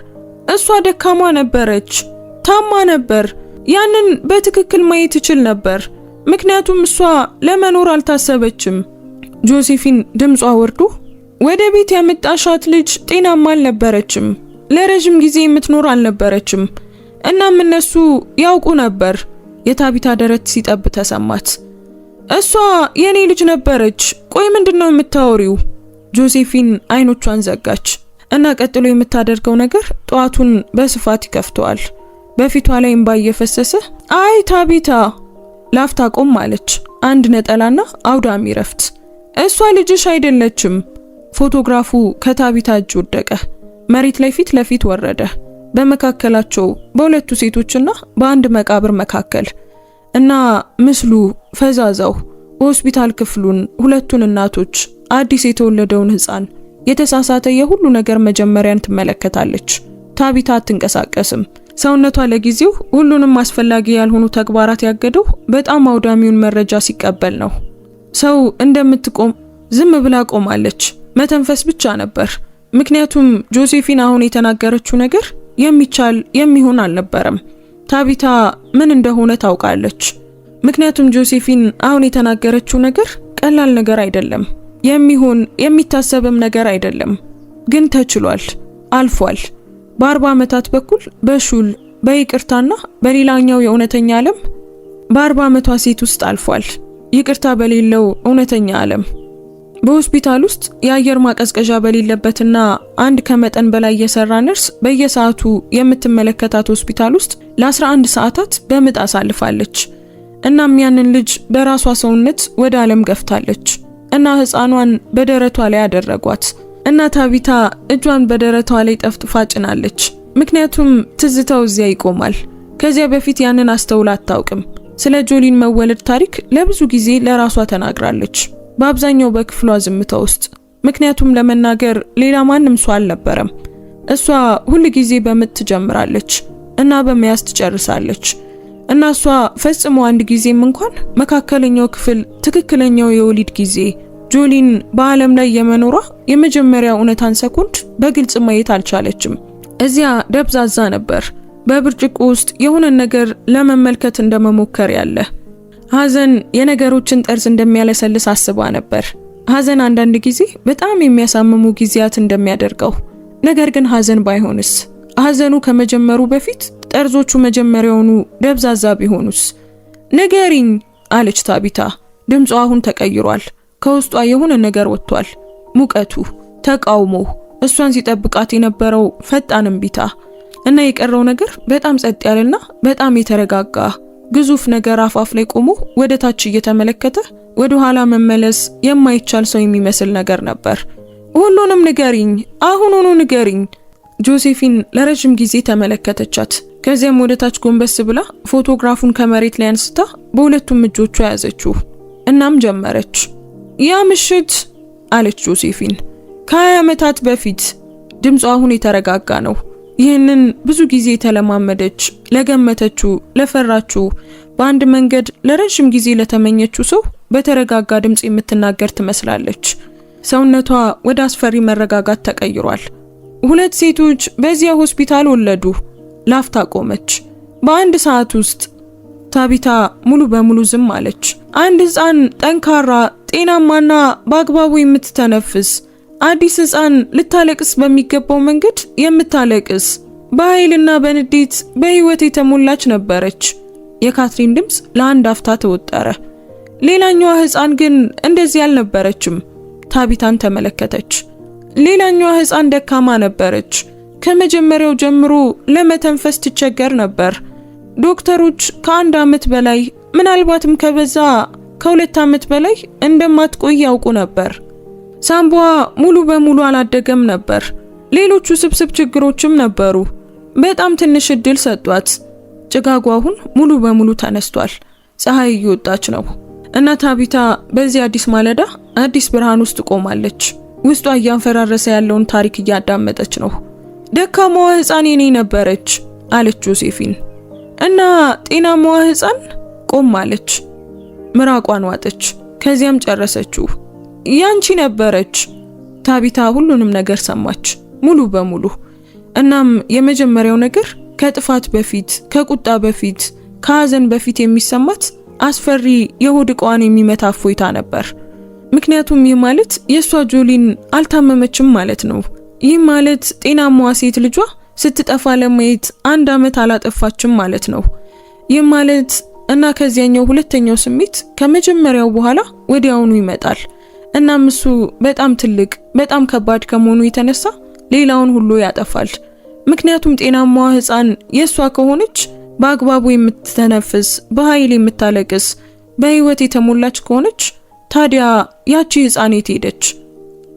እሷ ደካማ ነበረች፣ ታማ ነበር። ያንን በትክክል ማየት ይችል ነበር፣ ምክንያቱም እሷ ለመኖር አልታሰበችም። ጆሴፊን ድምጿ ወርዶ ወደ ቤት ያመጣሻት ልጅ ጤናማ አልነበረችም፣ ለረጅም ጊዜ የምትኖር አልነበረችም። እናም እነሱ ያውቁ ነበር። የታቢታ ደረት ሲጠብ ተሰማት። እሷ የኔ ልጅ ነበረች። ቆይ ምንድነው የምታወሪው? ጆሴፊን አይኖቿን ዘጋች እና ቀጥሎ የምታደርገው ነገር ጧቱን በስፋት ይከፍተዋል። በፊቷ ላይ እንባ እየፈሰሰ አይ ታቢታ፣ ላፍታ ቆም አለች። አንድ ነጠላና አውዳሚ ረፍት። እሷ ልጅሽ አይደለችም። ፎቶግራፉ ከታቢታ እጅ ወደቀ፣ መሬት ላይ ፊት ለፊት ወረደ። በመካከላቸው በሁለቱ ሴቶችና በአንድ መቃብር መካከል እና ምስሉ ፈዛዛው ሆስፒታል ክፍሉን፣ ሁለቱን እናቶች፣ አዲስ የተወለደውን ህፃን፣ የተሳሳተ የሁሉ ነገር መጀመሪያን ትመለከታለች። ታቢታ አትንቀሳቀስም። ሰውነቷ ለጊዜው ሁሉንም አስፈላጊ ያልሆኑ ተግባራት ያገደው በጣም አውዳሚውን መረጃ ሲቀበል ነው። ሰው እንደምትቆም ዝም ብላ ቆማለች። መተንፈስ ብቻ ነበር። ምክንያቱም ጆሴፊን አሁን የተናገረችው ነገር የሚቻል የሚሆን አልነበረም። ታቢታ ምን እንደሆነ ታውቃለች። ምክንያቱም ጆሴፊን አሁን የተናገረችው ነገር ቀላል ነገር አይደለም፣ የሚሆን የሚታሰብም ነገር አይደለም። ግን ተችሏል፣ አልፏል። በ40 ዓመታት በኩል በሹል በይቅርታና በሌላኛው የእውነተኛ ዓለም በ40 ዓመቷ ሴት ውስጥ አልፏል። ይቅርታ በሌለው እውነተኛ ዓለም በሆስፒታል ውስጥ የአየር ማቀዝቀዣ በሌለበትና አንድ ከመጠን በላይ የሰራ ነርስ በየሰዓቱ የምትመለከታት ሆስፒታል ውስጥ ለ11 ሰዓታት በምጥ አሳልፋለች። እናም ያንን ልጅ በራሷ ሰውነት ወደ ዓለም ገፍታለች እና ህፃኗን በደረቷ ላይ ያደረጓት እና ታቢታ እጇን በደረቷ ላይ ጠፍጥፋ ጭናለች። ምክንያቱም ትዝታው እዚያ ይቆማል። ከዚያ በፊት ያንን አስተውላ አታውቅም። ስለ ጆሊን መወለድ ታሪክ ለብዙ ጊዜ ለራሷ ተናግራለች። በአብዛኛው በክፍሏ ዝምታ ውስጥ። ምክንያቱም ለመናገር ሌላ ማንም ሰው አልነበረም። እሷ ሁል ጊዜ በምት ትጀምራለች እና በመያዝ ትጨርሳለች። እና እሷ ፈጽሞ አንድ ጊዜም እንኳን መካከለኛው ክፍል ትክክለኛው የወሊድ ጊዜ ጆሊን በዓለም ላይ የመኖሯ የመጀመሪያ እውነታን ሰኮንድ በግልጽ ማየት አልቻለችም። እዚያ ደብዛዛ ነበር፣ በብርጭቆ ውስጥ የሆነ ነገር ለመመልከት እንደመሞከር ያለ። ሐዘን የነገሮችን ጠርዝ እንደሚያለሰልስ አስባ ነበር። ሐዘን አንዳንድ ጊዜ በጣም የሚያሳምሙ ጊዜያት እንደሚያደርገው። ነገር ግን ሐዘን ባይሆንስ? ሐዘኑ ከመጀመሩ በፊት ጠርዞቹ መጀመሪያውኑ ደብዛዛ ቢሆኑስ? ንገሪኝ አለች ታቢታ። ድምጿ አሁን ተቀይሯል። ከውስጧ የሆነ ነገር ወጥቷል። ሙቀቱ፣ ተቃውሞ፣ እሷን ሲጠብቃት የነበረው ፈጣን እምቢታ እና የቀረው ነገር በጣም ጸጥ ያለና በጣም የተረጋጋ ግዙፍ ነገር አፋፍ ላይ ቆሞ ወደ ታች እየተመለከተ ወደ ኋላ መመለስ የማይቻል ሰው የሚመስል ነገር ነበር። ሁሉንም ንገሪኝ፣ አሁኑኑ ንገሪኝ። ጆሴፊን ለረጅም ጊዜ ተመለከተቻት። ከዚያም ወደ ታች ጎንበስ ብላ ፎቶግራፉን ከመሬት ላይ አንስታ በሁለቱም እጆቿ ያዘችው። እናም ጀመረች። ያ ምሽት አለች ጆሴፊን፣ ከ20 ዓመታት በፊት። ድምጿ አሁን የተረጋጋ ነው። ይህንን ብዙ ጊዜ የተለማመደች፣ ለገመተችው፣ ለፈራችው፣ በአንድ መንገድ ለረጅም ጊዜ ለተመኘችው ሰው በተረጋጋ ድምጽ የምትናገር ትመስላለች። ሰውነቷ ወደ አስፈሪ መረጋጋት ተቀይሯል። 2 ሴቶች በዚያ ሆስፒታል ወለዱ። ላፍታ ቆመች። በአንድ ሰዓት ውስጥ ታቢታ ሙሉ በሙሉ ዝም አለች። አንድ ሕፃን፣ ጠንካራ፣ ጤናማና በአግባቡ የምትተነፍስ አዲስ ሕፃን፣ ልታለቅስ በሚገባው መንገድ የምታለቅስ፣ በኃይልና በንዴት በህይወት የተሞላች ነበረች። የካትሪን ድምጽ ለአንድ አፍታ ተወጠረ። ሌላኛዋ ሕፃን ግን እንደዚህ አልነበረችም። ታቢታን ተመለከተች። ሌላኛዋ ሕፃን ደካማ ነበረች። ከመጀመሪያው ጀምሮ ለመተንፈስ ትቸገር ነበር። ዶክተሮች ከ1 ዓመት በላይ ምናልባትም ከበዛ ከ2 ዓመት በላይ እንደማትቆይ ያውቁ ነበር። ሳምባዋ ሙሉ በሙሉ አላደገም ነበር። ሌሎቹ ስብስብ ችግሮችም ነበሩ። በጣም ትንሽ እድል ሰጧት። ጭጋጓ አሁን ሙሉ በሙሉ ተነስቷል። ፀሐይ እየወጣች ነው እና ታቢታ በዚህ አዲስ ማለዳ አዲስ ብርሃን ውስጥ ቆማለች። ውስጧ እያንፈራረሰ ያለውን ታሪክ እያዳመጠች ነው። ደካማዋ ሕፃን የኔ ነበረች አለች ጆሴፊን። እና ጤናማዋ ሕፃን ቆም አለች። ምራቋን ዋጠች። ከዚያም ጨረሰችው። ያንቺ ነበረች። ታቢታ ሁሉንም ነገር ሰማች ሙሉ በሙሉ። እናም የመጀመሪያው ነገር ከጥፋት በፊት፣ ከቁጣ በፊት፣ ከሐዘን በፊት የሚሰማት አስፈሪ የሆድ ዕቃዋን የሚመታ እፎይታ ነበር። ምክንያቱም ይህ ማለት የሷ ጆሊን አልታመመችም ማለት ነው። ይህ ማለት ጤናማዋ ሴት ልጇ ስትጠፋ ለማየት 1 ዓመት አላጠፋችም ማለት ነው። ይህ ማለት እና ከዚያኛው ሁለተኛው ስሜት ከመጀመሪያው በኋላ ወዲያውኑ ይመጣል። እናም እሱ በጣም ትልቅ፣ በጣም ከባድ ከመሆኑ የተነሳ ሌላውን ሁሉ ያጠፋል። ምክንያቱም ጤናማዋ ሕፃን የሷ ከሆነች በአግባቡ የምትተነፍስ፣ በኃይል የምታለቅስ፣ በህይወት የተሞላች ከሆነች ታዲያ ያቺ ሕፃን የት ሄደች?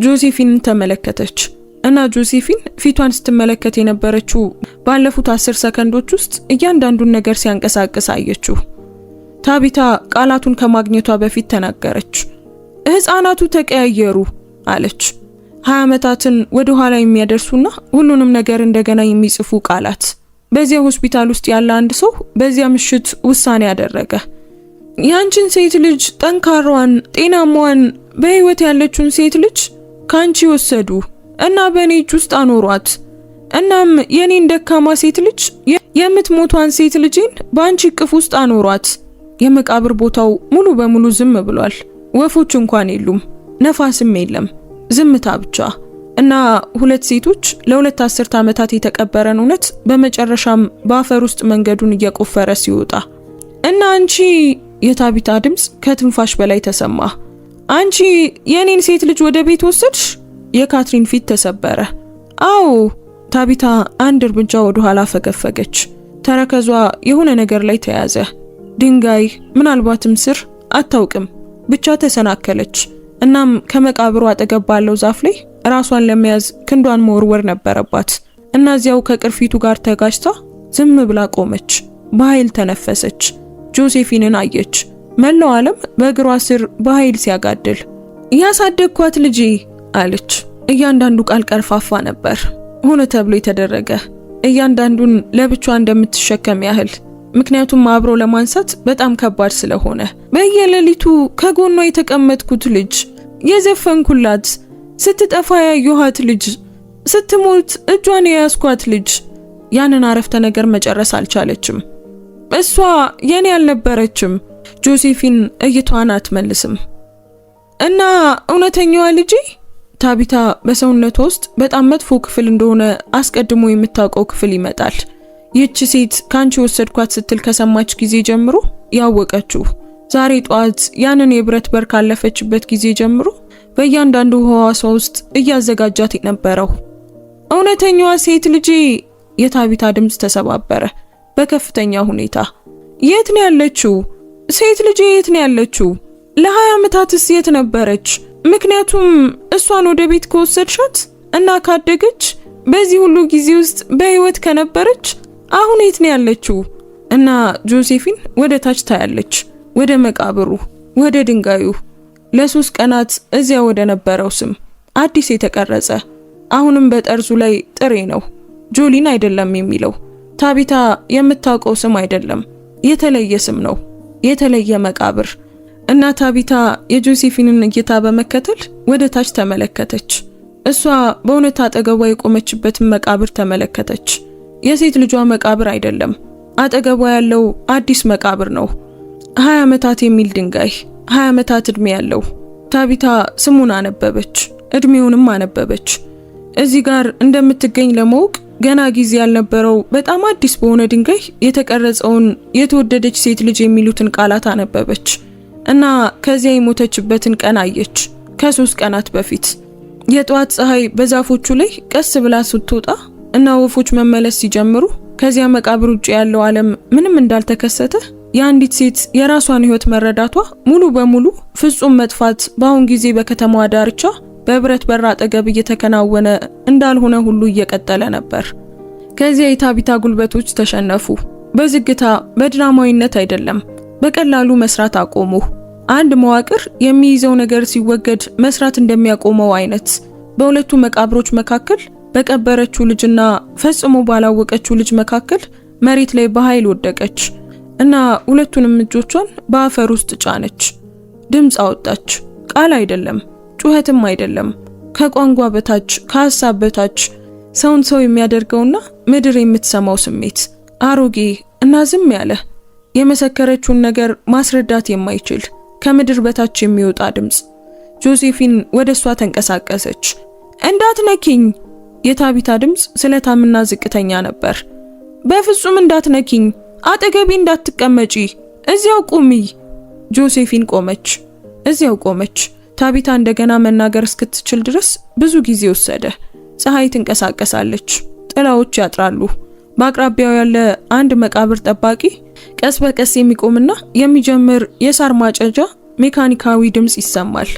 ጆሴፊንን ተመለከተች እና ጆሴፊን ፊቷን ስትመለከት የነበረችው ባለፉት 10 ሰከንዶች ውስጥ እያንዳንዱን ነገር ሲያንቀሳቅስ አየችው። ታቢታ ቃላቱን ከማግኘቷ በፊት ተናገረች። ሕፃናቱ ተቀያየሩ አለች። 20 ዓመታትን ወደ ኋላ የሚያደርሱና ሁሉንም ነገር እንደገና የሚጽፉ ቃላት። በዚያ ሆስፒታል ውስጥ ያለ አንድ ሰው በዚያ ምሽት ውሳኔ ያደረገ። ያንቺን ሴት ልጅ፣ ጠንካራዋን፣ ጤናማዋን፣ በህይወት ያለችውን ሴት ልጅ ካንቺ ወሰዱ እና በኔ እጅ ውስጥ አኖሯት። እናም የኔን ደካማ ሴት ልጅ፣ የምትሞቷን ሴት ልጅን በአንቺ እቅፍ ውስጥ አኖሯት። የመቃብር ቦታው ሙሉ በሙሉ ዝም ብሏል። ወፎች እንኳን የሉም፣ ነፋስም የለም፣ ዝምታ ብቻ። እና 2 ሴቶች ለ2 አስርት ዓመታት የተቀበረን እውነት በመጨረሻም በአፈር ውስጥ መንገዱን እየቆፈረ ሲወጣ እና አንቺ፣ የታቢታ ድምጽ ከትንፋሽ በላይ ተሰማ። አንቺ የኔን ሴት ልጅ ወደ ቤት ወሰድሽ? የካትሪን ፊት ተሰበረ። አዎ። ታቢታ አንድ እርምጃ ወደ ኋላ ፈገፈገች። ተረከዟ የሆነ ነገር ላይ ተያዘ። ድንጋይ፣ ምናልባትም ስር፣ አታውቅም። ብቻ ተሰናከለች። እናም ከመቃብሩ አጠገብ ባለው ዛፍ ላይ ራሷን ለመያዝ ክንዷን መወርወር ነበረባት። እና እዚያው ከቅርፊቱ ጋር ተጋጭታ ዝም ብላ ቆመች። በኃይል ተነፈሰች። ጆሴፊንን አየች። መላው ዓለም በእግሯ ስር በኃይል ሲያጋድል፣ ያሳደግኳት ልጄ አለች። እያንዳንዱ ቃል ቀርፋፋ ነበር፣ ሆነ ተብሎ የተደረገ እያንዳንዱን ለብቻዋ እንደምትሸከም ያህል። ምክንያቱም አብሮ ለማንሳት በጣም ከባድ ስለሆነ። በየሌሊቱ ከጎኗ የተቀመጥኩት ልጅ፣ የዘፈንኩላት፣ ስትጠፋ ያየኋት ልጅ፣ ስትሞት እጇን የያዝኳት ልጅ። ያንን አረፍተ ነገር መጨረስ አልቻለችም። እሷ የኔ አልነበረችም። ጆሴፊን እይቷን አትመልስም። እና እውነተኛዋ ልጄ ታቢታ በሰውነቷ ውስጥ በጣም መጥፎ ክፍል እንደሆነ አስቀድሞ የምታውቀው ክፍል ይመጣል። ይህች ሴት ካንቺ ወሰድኳት ስትል ከሰማች ጊዜ ጀምሮ ያወቀችው፣ ዛሬ ጧት ያንን የብረት በር ካለፈችበት ጊዜ ጀምሮ በእያንዳንዱ ህዋሷ ውስጥ እያዘጋጃት የነበረው እውነተኛዋ ሴት ልጄ። የታቢታ ድምጽ ተሰባበረ በከፍተኛ ሁኔታ። የት ነው ያለችው? ሴት ልጄ የት ነው ያለችው? ለ20 ዓመታትስ የት ነበረች? ምክንያቱም እሷን ወደ ቤት ከወሰድሻት እና ካደገች በዚህ ሁሉ ጊዜ ውስጥ በህይወት ከነበረች አሁን የት ነው ያለችው? እና ጆሴፊን ወደ ታች ታያለች፣ ወደ መቃብሩ፣ ወደ ድንጋዩ። ለ3 ቀናት እዚያ ወደ ነበረው ስም አዲስ የተቀረጸ አሁንም በጠርዙ ላይ ጥሬ ነው። ጆሊን አይደለም የሚለው፣ ታቢታ የምታውቀው ስም አይደለም፣ የተለየ ስም ነው፣ የተለየ መቃብር። እና ታቢታ የጆሴፊንን እይታ በመከተል ወደ ታች ተመለከተች። እሷ በእውነት አጠገቧ የቆመችበትን መቃብር ተመለከተች። የሴት ልጇ መቃብር አይደለም፣ አጠገቧ ያለው አዲስ መቃብር ነው። 20 ዓመታት የሚል ድንጋይ፣ 20 ዓመታት እድሜ ያለው። ታቢታ ስሙን አነበበች፣ እድሜውንም አነበበች። እዚህ ጋር እንደምትገኝ ለማወቅ ገና ጊዜ ያልነበረው በጣም አዲስ በሆነ ድንጋይ የተቀረጸውን የተወደደች ሴት ልጅ የሚሉትን ቃላት አነበበች እና ከዚያ የሞተችበትን ቀን አየች። ከ3 ቀናት በፊት የጧት ፀሐይ በዛፎቹ ላይ ቀስ ብላ ስትወጣ እና ወፎች መመለስ ሲጀምሩ ከዚያ መቃብር ውጭ ያለው ዓለም ምንም እንዳልተከሰተ የአንዲት ሴት የራሷን ህይወት መረዳቷ ሙሉ በሙሉ ፍጹም መጥፋት በአሁን ጊዜ በከተማዋ ዳርቻ በብረት በር አጠገብ እየተከናወነ እንዳልሆነ ሁሉ እየቀጠለ ነበር። ከዚያ የታቢታ ጉልበቶች ተሸነፉ። በዝግታ በድራማዊነት አይደለም፣ በቀላሉ መስራት አቆሙ። አንድ መዋቅር የሚይዘው ነገር ሲወገድ መስራት እንደሚያቆመው አይነት በሁለቱ መቃብሮች መካከል በቀበረችው ልጅና ፈጽሞ ባላወቀችው ልጅ መካከል መሬት ላይ በኃይል ወደቀች እና ሁለቱንም እጆቿን በአፈር ውስጥ ጫነች። ድምፅ አወጣች። ቃል አይደለም፣ ጩኸትም አይደለም። ከቋንቋ በታች፣ ከሐሳብ በታች ሰውን ሰው የሚያደርገውና ምድር የምትሰማው ስሜት፣ አሮጌ እና ዝም ያለ የመሰከረችውን ነገር ማስረዳት የማይችል ከምድር በታች የሚወጣ ድምፅ። ጆሴፊን ወደሷ ተንቀሳቀሰች። እንዳትነኪኝ! የታቢታ ድምፅ ስለታምና ዝቅተኛ ነበር። በፍጹም እንዳትነኪኝ! አጠገቤ እንዳትቀመጪ! እዚያው ቁሚ! ጆሴፊን ቆመች። እዚያው ቆመች። ታቢታ እንደገና መናገር እስክትችል ድረስ ብዙ ጊዜ ወሰደ። ፀሐይ ትንቀሳቀሳለች፣ ጥላዎች ያጥራሉ። በአቅራቢያው ያለ አንድ መቃብር ጠባቂ ቀስ በቀስ የሚቆምና የሚጀምር የሳር ማጨጃ ሜካኒካዊ ድምፅ ይሰማል።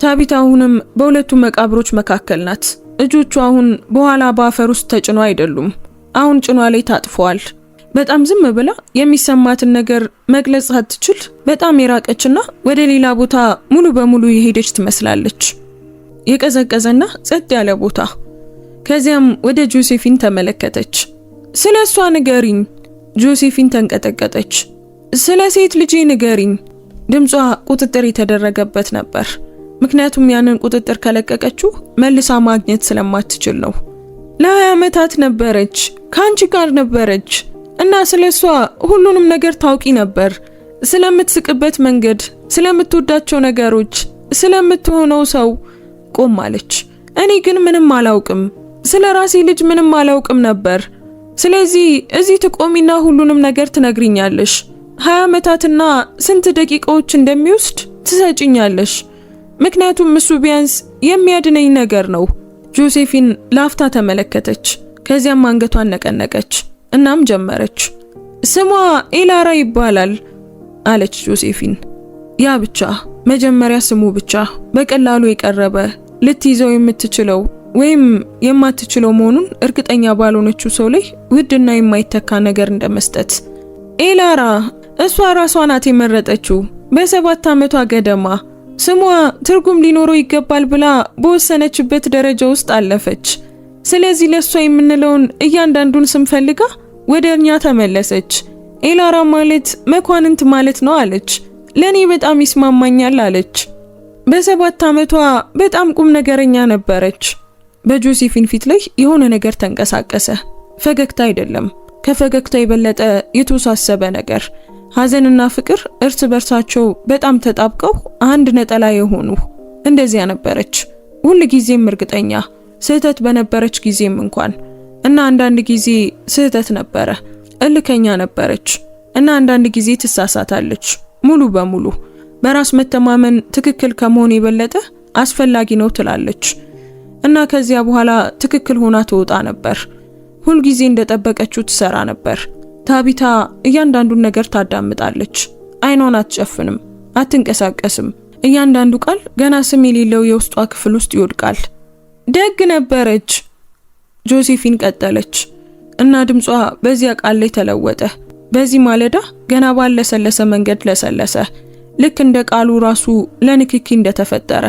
ታቢታ አሁንም በሁለቱ መቃብሮች መካከል ናት። እጆቿ አሁን በኋላ በአፈር ውስጥ ተጭኖ አይደሉም፣ አሁን ጭኗ ላይ ታጥፈዋል። በጣም ዝም ብላ የሚሰማትን ነገር መግለጽ ሳትችል በጣም የራቀችና ወደ ሌላ ቦታ ሙሉ በሙሉ የሄደች ትመስላለች። የቀዘቀዘና ጸጥ ያለ ቦታ። ከዚያም ወደ ጆሴፊን ተመለከተች። ስለሷ ንገሪኝ። ጆሴፊን ተንቀጠቀጠች። ስለ ሴት ልጄ ንገሪኝ። ድምጿ ቁጥጥር የተደረገበት ነበር፣ ምክንያቱም ያንን ቁጥጥር ከለቀቀችው መልሳ ማግኘት ስለማትችል ነው። ለ20 ዓመታት ነበረች፣ ካንቺ ጋር ነበረች እና ስለሷ ሁሉንም ነገር ታውቂ ነበር። ስለምትስቅበት መንገድ፣ ስለምትወዳቸው ነገሮች፣ ስለምትሆነው ሰው። ቆም አለች። እኔ ግን ምንም አላውቅም፣ ስለ ራሴ ልጅ ምንም አላውቅም ነበር። ስለዚህ እዚህ ትቆሚና ሁሉንም ነገር ትነግሪኛለሽ። 20 ዓመታትና ስንት ደቂቃዎች እንደሚወስድ ትሰጪኛለሽ፣ ምክንያቱም እሱ ቢያንስ የሚያድነኝ ነገር ነው። ጆሴፊን ላፍታ ተመለከተች። ከዚያም አንገቷን ነቀነቀች። እናም ጀመረች። ስሟ ኤላራ ይባላል አለች ጆሴፊን። ያ ብቻ፣ መጀመሪያ ስሙ ብቻ በቀላሉ የቀረበ ልትይዘው የምትችለው ወይም የማትችለው መሆኑን እርግጠኛ ባልሆነችው ሰው ላይ ውድና የማይተካ ነገር እንደመስጠት። ኤላራ፣ እሷ ራሷ ናት የመረጠችው በ7 ዓመቷ ገደማ። ስሟ ትርጉም ሊኖረው ይገባል ብላ በወሰነችበት ደረጃ ውስጥ አለፈች። ስለዚህ ለሷ የምንለውን እያንዳንዱን ስም ፈልጋ ወደኛ ተመለሰች። ኤላራ ማለት መኳንንት ማለት ነው አለች። ለኔ በጣም ይስማማኛል አለች። በ7 ዓመቷ በጣም ቁም ነገረኛ ነበረች። በጆሴፊን ፊት ላይ የሆነ ነገር ተንቀሳቀሰ። ፈገግታ አይደለም፣ ከፈገግታ የበለጠ የተወሳሰበ ነገር። ሐዘንና ፍቅር እርስ በርሳቸው በጣም ተጣብቀው አንድ ነጠላ የሆኑ እንደዚያ ነበረች። ሁሉ ጊዜም እርግጠኛ፣ ስህተት በነበረች ጊዜም እንኳን እና አንዳንድ ጊዜ ስህተት ነበረ። እልከኛ ነበረች እና አንዳንድ ጊዜ ትሳሳታለች። ሙሉ በሙሉ በራስ መተማመን ትክክል ከመሆን የበለጠ አስፈላጊ ነው ትላለች እና ከዚያ በኋላ ትክክል ሆና ትወጣ ነበር። ሁል ጊዜ እንደጠበቀችው ትሰራ ነበር። ታቢታ እያንዳንዱን ነገር ታዳምጣለች። አይኗን አትጨፍንም፣ አትንቀሳቀስም። እያንዳንዱ ቃል ገና ስም የሌለው የውስጧ ክፍል ውስጥ ይወድቃል። ደግ ነበረች ጆሴፊን ቀጠለች እና ድምጿ በዚያ ቃል ላይ ተለወጠ። በዚህ ማለዳ ገና ባለሰለሰ መንገድ ለሰለሰ፣ ልክ እንደ ቃሉ ራሱ ለንክኪ እንደተፈጠረ።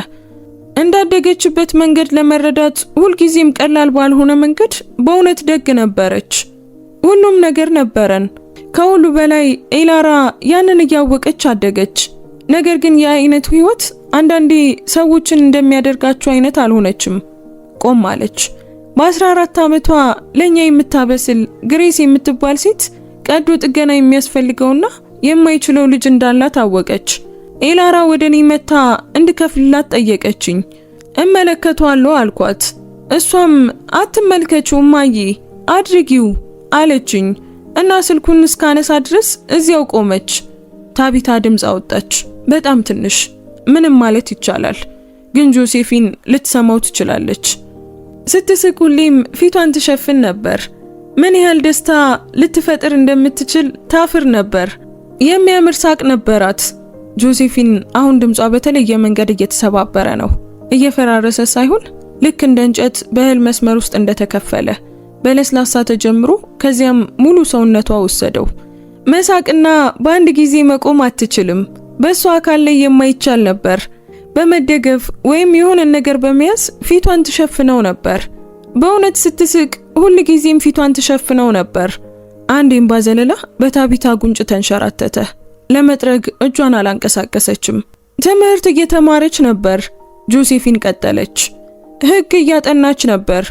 እንዳደገችበት መንገድ ለመረዳት ሁልጊዜም ቀላል ባልሆነ መንገድ በእውነት ደግ ነበረች። ሁሉም ነገር ነበረን። ከሁሉ በላይ ኤላራ ያንን እያወቀች አደገች። ነገር ግን ያ አይነት ህይወት አንዳንዴ ሰዎችን እንደሚያደርጋቸው አይነት አልሆነችም። ቆም አለች። በ14 ዓመቷ ለኛ የምታበስል ግሬስ የምትባል ሴት ቀዶ ጥገና የሚያስፈልገውና የማይችለው ልጅ እንዳላት አወቀች። ኤላራ ወደኔ መታ እንድከፍልላት ጠየቀችኝ። እመለከቷለሁ አልኳት። እሷም አትመልከቺው ማዬ አድርጊው አለችኝ እና ስልኩን እስካነሳ ድረስ እዚያው ቆመች። ታቢታ ድምፅ አወጣች። በጣም ትንሽ፣ ምንም ማለት ይቻላል፣ ግን ጆሴፊን ልትሰማው ትችላለች። ስትስቅ ሁሌም ፊቷን ትሸፍን ነበር። ምን ያህል ደስታ ልትፈጥር እንደምትችል ታፍር ነበር። የሚያምር ሳቅ ነበራት። ጆሴፊን አሁን ድምጿ በተለየ መንገድ እየተሰባበረ ነው። እየፈራረሰ ሳይሆን ልክ እንደ እንጨት በእህል መስመር ውስጥ እንደተከፈለ በለስላሳ ተጀምሮ ከዚያም ሙሉ ሰውነቷ ወሰደው። መሳቅና በአንድ ጊዜ መቆም አትችልም። በሷ አካል ላይ የማይቻል ነበር። በመደገፍ ወይም የሆነ ነገር በመያዝ ፊቷን ትሸፍነው ነበር። በእውነት ስትስቅ ሁሉ ጊዜም ፊቷን ትሸፍነው ነበር። አንድ እምባ ዘለላ በታቢታ ጉንጭ ተንሸራተተ። ለመጥረግ እጇን አላንቀሳቀሰችም። ትምህርት እየተማረች ነበር። ጆሴፊን ቀጠለች። ሕግ እያጠናች ነበር።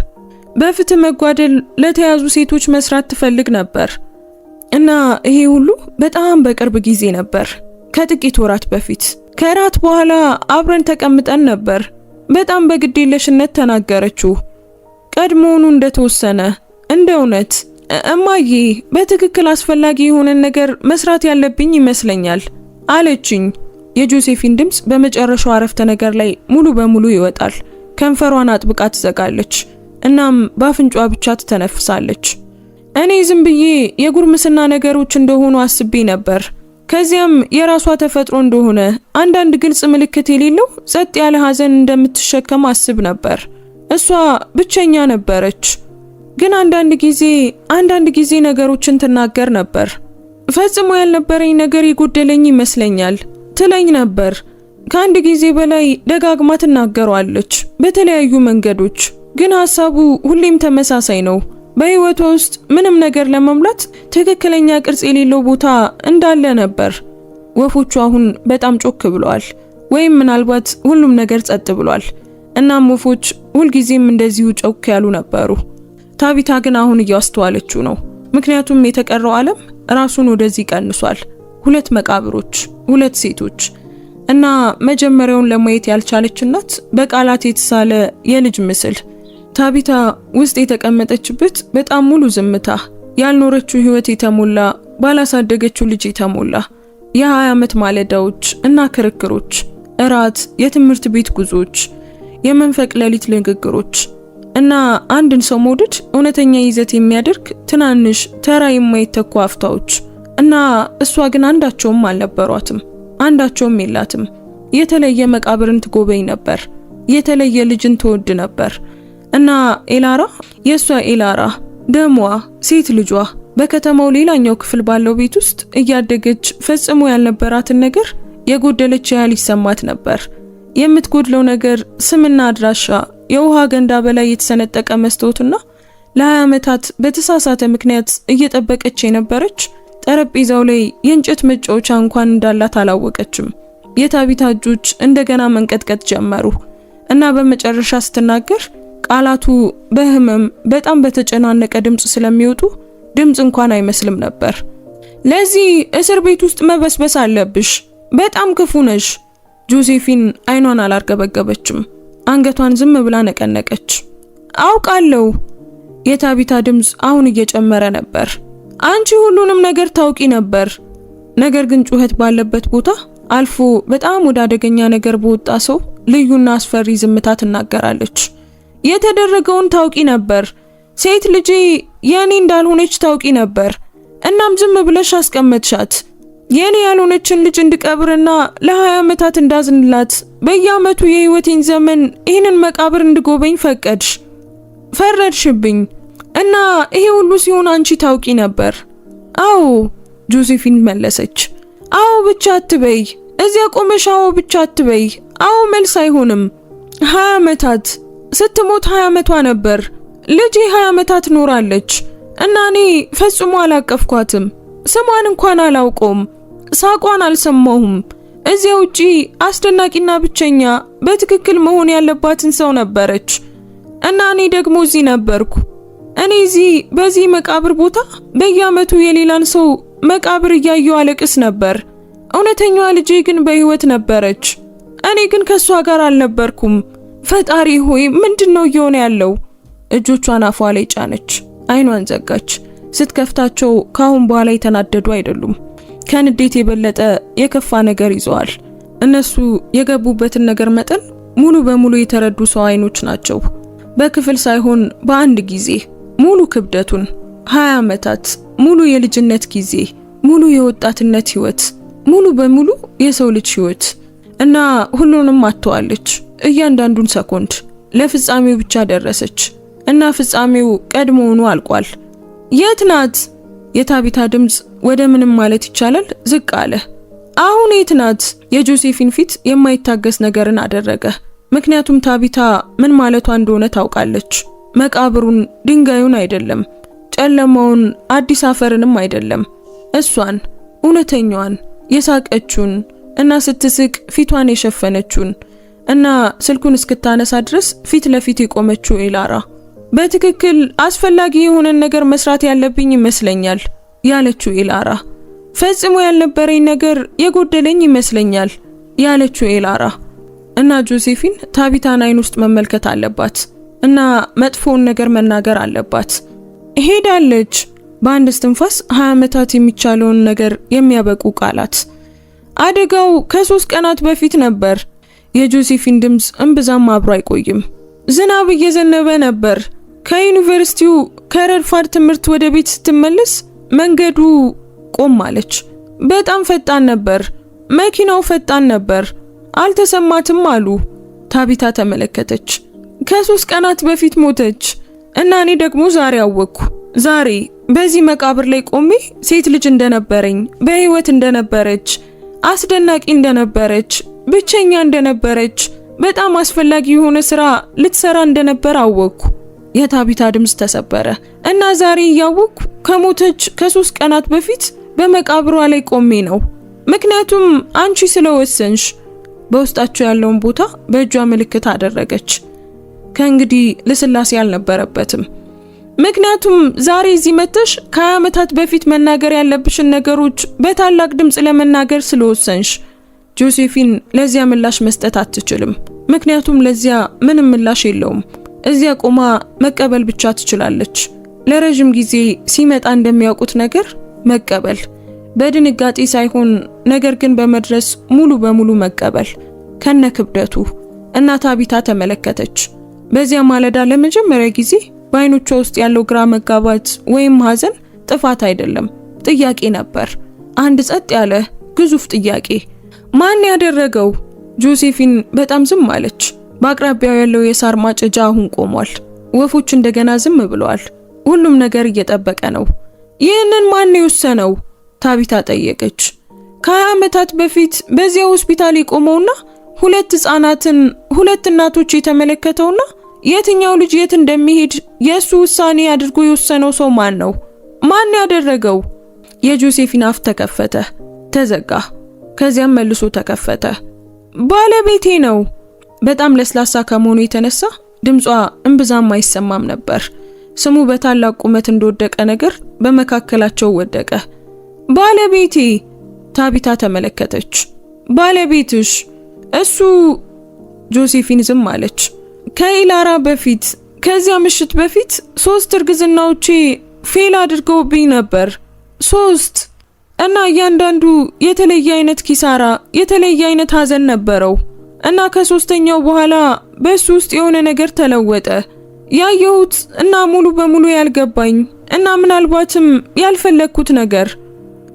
በፍትህ መጓደል ለተያዙ ሴቶች መስራት ትፈልግ ነበር እና ይሄ ሁሉ በጣም በቅርብ ጊዜ ነበር። ከጥቂት ወራት በፊት ከራት በኋላ አብረን ተቀምጠን ነበር። በጣም በግዴለሽነት ተናገረችው። ቀድሞውኑ እንደተወሰነ እንደ እውነት እማዬ በትክክል አስፈላጊ የሆነ ነገር መስራት ያለብኝ ይመስለኛል አለችኝ። የጆሴፊን ድምፅ በመጨረሻው አረፍተ ነገር ላይ ሙሉ በሙሉ ይወጣል። ከንፈሯን አጥብቃ ትዘጋለች። እናም በአፍንጫዋ ብቻ ትተነፍሳለች። እኔ ዝም ብዬ የጉርምስና ነገሮች እንደሆኑ አስቤ ነበር። ከዚያም የራሷ ተፈጥሮ እንደሆነ አንዳንድ ግልጽ ምልክት የሌለው ጸጥ ያለ ሐዘን እንደምትሸከም አስብ ነበር። እሷ ብቸኛ ነበረች፣ ግን አንዳንድ ጊዜ ነገሮችን ትናገር ነበር። ፈጽሞ ያልነበረኝ ነገር የጎደለኝ ይመስለኛል ትለኝ ነበር። ከአንድ ጊዜ በላይ ደጋግማ ትናገሯለች በተለያዩ መንገዶች፣ ግን ሐሳቡ ሁሌም ተመሳሳይ ነው። በህይወቷ ውስጥ ምንም ነገር ለመሙላት ትክክለኛ ቅርጽ የሌለው ቦታ እንዳለ ነበር። ወፎቹ አሁን በጣም ጮክ ብለዋል፣ ወይም ምናልባት ሁሉም ነገር ጸጥ ብሏል። እናም ወፎች ሁልጊዜም እንደዚሁ ጮክ ያሉ ነበሩ። ታቢታ ግን አሁን እያስተዋለችው ነው። ምክንያቱም የተቀረው ዓለም ራሱን ወደዚህ ቀንሷል። 2 መቃብሮች፣ 2 ሴቶች እና መጀመሪያውን ለማየት ያልቻለች እናት በቃላት የተሳለ የልጅ ምስል። ታቢታ ውስጥ የተቀመጠችበት በጣም ሙሉ ዝምታ፣ ያልኖረችው ህይወት የተሞላ፣ ባላሳደገችው ልጅ የተሞላ፣ የ20 ዓመት ማለዳዎች እና ክርክሮች፣ እራት፣ የትምህርት ቤት ጉዞዎች፣ የመንፈቅ ሌሊት ንግግሮች እና አንድን ሰው መውደድ እውነተኛ ይዘት የሚያደርግ ትናንሽ ተራ የማይተኩ አፍታዎች። እና እሷ ግን አንዳቸውም አልነበሯትም፣ አንዳቸውም የላትም። የተለየ መቃብርን ትጎበኝ ነበር፣ የተለየ ልጅን ትወድ ነበር። እና ኤላራ፣ የሷ ኤላራ፣ ደሟ፣ ሴት ልጇ በከተማው ሌላኛው ክፍል ባለው ቤት ውስጥ እያደገች ፈጽሞ ያልነበራትን ነገር የጎደለች ያህል ይሰማት ነበር። የምትጎድለው ነገር ስምና አድራሻ፣ የውሃ ገንዳ በላይ የተሰነጠቀ መስታወትና ለ20 ዓመታት በተሳሳተ ምክንያት እየጠበቀች የነበረች ጠረጴዛው ላይ የእንጨት መጫወቻ እንኳን እንዳላት አላወቀችም። የታቢታ እጆች እንደገና መንቀጥቀጥ ጀመሩ እና በመጨረሻ ስትናገር ቃላቱ በህመም በጣም በተጨናነቀ ድምጽ ስለሚወጡ ድምጽ እንኳን አይመስልም ነበር። ለዚህ እስር ቤት ውስጥ መበስበስ አለብሽ፣ በጣም ክፉ ነሽ። ጆሴፊን አይኗን አላርገበገበችም። አንገቷን ዝም ብላ ነቀነቀች። አውቃለሁ። የታቢታ ድምጽ አሁን እየጨመረ ነበር። አንቺ ሁሉንም ነገር ታውቂ ነበር። ነገር ግን ጩኸት ባለበት ቦታ አልፎ በጣም ወደ አደገኛ ነገር በወጣ ሰው ልዩና አስፈሪ ዝምታ ትናገራለች። የተደረገውን ታውቂ ነበር። ሴት ልጄ የኔ እንዳልሆነች ታውቂ ነበር። እናም ዝም ብለሽ አስቀመጥሻት። የኔ ያልሆነችን ልጅ እንድቀብርና ለ20 ዓመታት እንዳዝንላት በየዓመቱ የህይወቴን ዘመን ይህንን መቃብር እንድጎበኝ ፈቀድሽ። ፈረድሽብኝ እና ይሄ ሁሉ ሲሆን አንቺ ታውቂ ነበር። አዎ፣ ጆሴፊን መለሰች። አዎ ብቻ አትበይ። እዚያ ቆመሽ አዎ ብቻ አትበይ። አዎ መልስ አይሆንም። 20 ዓመታት ስትሞት 20 ዓመቷ ነበር። ልጄ 20 ዓመታት ኖራለች እና እኔ ፈጽሞ አላቀፍኳትም። ስሟን እንኳን አላውቀውም። ሳቋን አልሰማሁም። እዚያ ውጪ አስደናቂና ብቸኛ በትክክል መሆን ያለባትን ሰው ነበረች እና እኔ ደግሞ እዚህ ነበርኩ። እኔ እዚህ በዚህ መቃብር ቦታ በየዓመቱ የሌላን ሰው መቃብር እያየሁ አለቅስ ነበር። እውነተኛዋ ልጄ ግን በህይወት ነበረች። እኔ ግን ከሷ ጋር አልነበርኩም። ፈጣሪ ሆይ ምንድነው እየሆነ ያለው? እጆቿን አፏ ላይ ጫነች። አይኗን ዘጋች። ስትከፍታቸው ካሁን በኋላ የተናደዱ አይደሉም። ከንዴት የበለጠ የከፋ ነገር ይዘዋል። እነሱ የገቡበትን ነገር መጠን ሙሉ በሙሉ የተረዱ ሰው አይኖች ናቸው። በክፍል ሳይሆን በአንድ ጊዜ ሙሉ ክብደቱን 20 ዓመታት፣ ሙሉ የልጅነት ጊዜ፣ ሙሉ የወጣትነት ህይወት፣ ሙሉ በሙሉ የሰው ልጅ ህይወት እና ሁሉንም አጥተዋለች። እያንዳንዱን ሰኮንድ ለፍጻሜው ብቻ ደረሰች እና ፍጻሜው ቀድሞውኑ አልቋል። የት ናት? የታቢታ ድምጽ ወደ ምንም ማለት ይቻላል ዝቅ አለ። አሁን የት ናት? የጆሴፊን ፊት የማይታገስ ነገርን አደረገ። ምክንያቱም ታቢታ ምን ማለቷ እንደሆነ ታውቃለች። መቃብሩን፣ ድንጋዩን አይደለም፣ ጨለማውን፣ አዲስ አፈርንም አይደለም። እሷን፣ እውነተኛዋን፣ የሳቀችውን እና ስትስቅ ፊቷን የሸፈነችውን እና ስልኩን እስክታነሳ ድረስ ፊት ለፊት የቆመችው ኤላራ። በትክክል አስፈላጊ የሆነ ነገር መስራት ያለብኝ ይመስለኛል ያለችው ኤላራ። ፈጽሞ ያልነበረኝ ነገር የጎደለኝ ይመስለኛል ያለችው ኤላራ። እና ጆሴፊን ታቢታን አይን ውስጥ መመልከት አለባት እና መጥፎውን ነገር መናገር አለባት። ሄዳለች። በአንድ እስትንፋስ 20 ዓመታት የሚቻለውን ነገር የሚያበቁ ቃላት። አደጋው ከ3 ቀናት በፊት ነበር። የጆሴፊን ድምጽ እምብዛም አብሮ አይቆይም። ዝናብ እየዘነበ ነበር። ከዩኒቨርሲቲው ከረድፋድ ትምህርት ወደ ቤት ስትመለስ መንገዱ ቆም አለች። በጣም ፈጣን ነበር። መኪናው ፈጣን ነበር። አልተሰማትም አሉ። ታቢታ ተመለከተች። ከ3 ቀናት በፊት ሞተች እና እኔ ደግሞ ዛሬ አወቅኩ። ዛሬ በዚህ መቃብር ላይ ቆሜ ሴት ልጅ እንደነበረኝ፣ በህይወት እንደነበረች፣ አስደናቂ እንደነበረች፣ ብቸኛ እንደነበረች፣ በጣም አስፈላጊ የሆነ ስራ ልትሰራ እንደነበር አወቅኩ። የታቢታ ድምጽ ተሰበረ እና ዛሬ ያወቅኩ ከሞተች ከ3 ቀናት በፊት በመቃብሯ ላይ ቆሜ ነው። ምክንያቱም አንቺ ስለወሰንሽ። በውስጣቸው ያለውን ቦታ በእጇ ምልክት አደረገች። ከእንግዲህ ለስላሴ አልነበረበትም። ምክንያቱም ዛሬ እዚህ መተሽ ከ20 ዓመታት በፊት መናገር ያለብሽን ነገሮች በታላቅ ድምጽ ለመናገር ስለወሰንሽ። ጆሴፊን ለዚያ ምላሽ መስጠት አትችልም። ምክንያቱም ለዚያ ምንም ምላሽ የለውም። እዚያ ቆማ መቀበል ብቻ ትችላለች። ለረጅም ጊዜ ሲመጣ እንደሚያውቁት ነገር መቀበል፣ በድንጋጤ ሳይሆን ነገር ግን በመድረስ ሙሉ በሙሉ መቀበል ከነ ክብደቱ። እና ታቢታ ተመለከተች። በዚያ ማለዳ ለመጀመሪያ ጊዜ በአይኖቿ ውስጥ ያለው ግራ መጋባት ወይም ሐዘን ጥፋት አይደለም፣ ጥያቄ ነበር። አንድ ጸጥ ያለ ግዙፍ ጥያቄ። ማን ያደረገው? ጆሴፊን በጣም ዝም አለች። በአቅራቢያው ያለው የሳር ማጨጃ አሁን ቆሟል። ወፎች እንደገና ዝም ብለዋል። ሁሉም ነገር እየጠበቀ ነው። ይህንን ማን የወሰነው? ታቢታ ጠየቀች። ከ20 ዓመታት በፊት በዚያ ሆስፒታል የቆመውና ሁለት ህፃናትን ሁለት እናቶች የተመለከተውና የትኛው ልጅ የት እንደሚሄድ የሱ ውሳኔ አድርጎ የወሰነው ሰው ማን ነው? ማን ያደረገው? የጆሴፊን አፍ ተከፈተ፣ ተዘጋ፣ ከዚያም መልሶ ተከፈተ። ባለቤቴ ነው። በጣም ለስላሳ ከመሆኑ የተነሳ ድምጿ እምብዛም አይሰማም ነበር። ስሙ በታላቅ ቁመት እንደወደቀ ነገር በመካከላቸው ወደቀ። ባለቤቴ። ታቢታ ተመለከተች። ባለቤትሽ? እሱ። ጆሴፊን ዝም አለች። ከኢላራ በፊት ከዚያ ምሽት በፊት 3 እርግዝናዎቼ ፌል አድርገውብኝ ነበር። 3 እና እያንዳንዱ የተለየ አይነት ኪሳራ፣ የተለየ አይነት ሀዘን ነበረው እና ከ3ኛው በኋላ በሱ ውስጥ የሆነ ነገር ተለወጠ። ያየሁት እና ሙሉ በሙሉ ያልገባኝ እና ምናልባትም ያልፈለግኩት ነገር።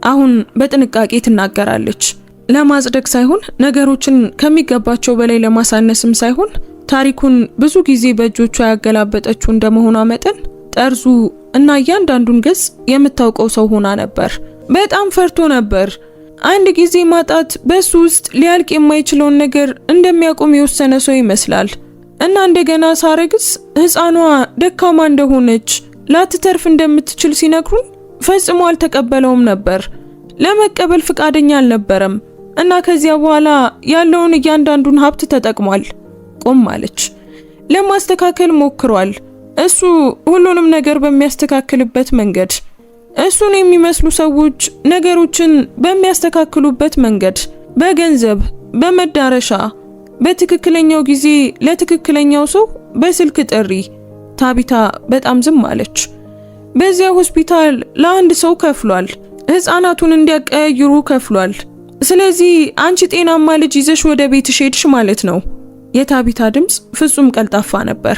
አሁን በጥንቃቄ ትናገራለች። ለማጽደቅ ሳይሆን ነገሮችን ከሚገባቸው በላይ ለማሳነስም ሳይሆን ታሪኩን ብዙ ጊዜ በእጆቿ ያገላበጠችው እንደመሆኗ መጠን ጠርዙ እና እያንዳንዱን ገጽ የምታውቀው ሰው ሆና ነበር። በጣም ፈርቶ ነበር። አንድ ጊዜ ማጣት በሱ ውስጥ ሊያልቅ የማይችለውን ነገር እንደሚያቆም የወሰነ ሰው ይመስላል። እና እንደገና ሳረግዝ ህፃኗ ደካማ እንደሆነች ላትተርፍ እንደምትችል ሲነግሩኝ ፈጽሞ አልተቀበለውም ነበር። ለመቀበል ፍቃደኛ አልነበረም እና ከዚያ በኋላ ያለውን እያንዳንዱን ሀብት ተጠቅሟል። ቆም አለች። ለማስተካከል ሞክሯል። እሱ ሁሉንም ነገር በሚያስተካክልበት መንገድ፣ እሱን የሚመስሉ ሰዎች ነገሮችን በሚያስተካክሉበት መንገድ፣ በገንዘብ፣ በመዳረሻ፣ በትክክለኛው ጊዜ ለትክክለኛው ሰው በስልክ ጥሪ። ታቢታ በጣም ዝም አለች። በዚያ ሆስፒታል ለአንድ ሰው ከፍሏል። ህፃናቱን እንዲያቀያይሩ ከፍሏል። ስለዚህ አንቺ ጤናማ ልጅ ይዘሽ ወደ ቤትሽ ሄድሽ ማለት ነው። የታቢታ ድምጽ ፍጹም ቀልጣፋ ነበር።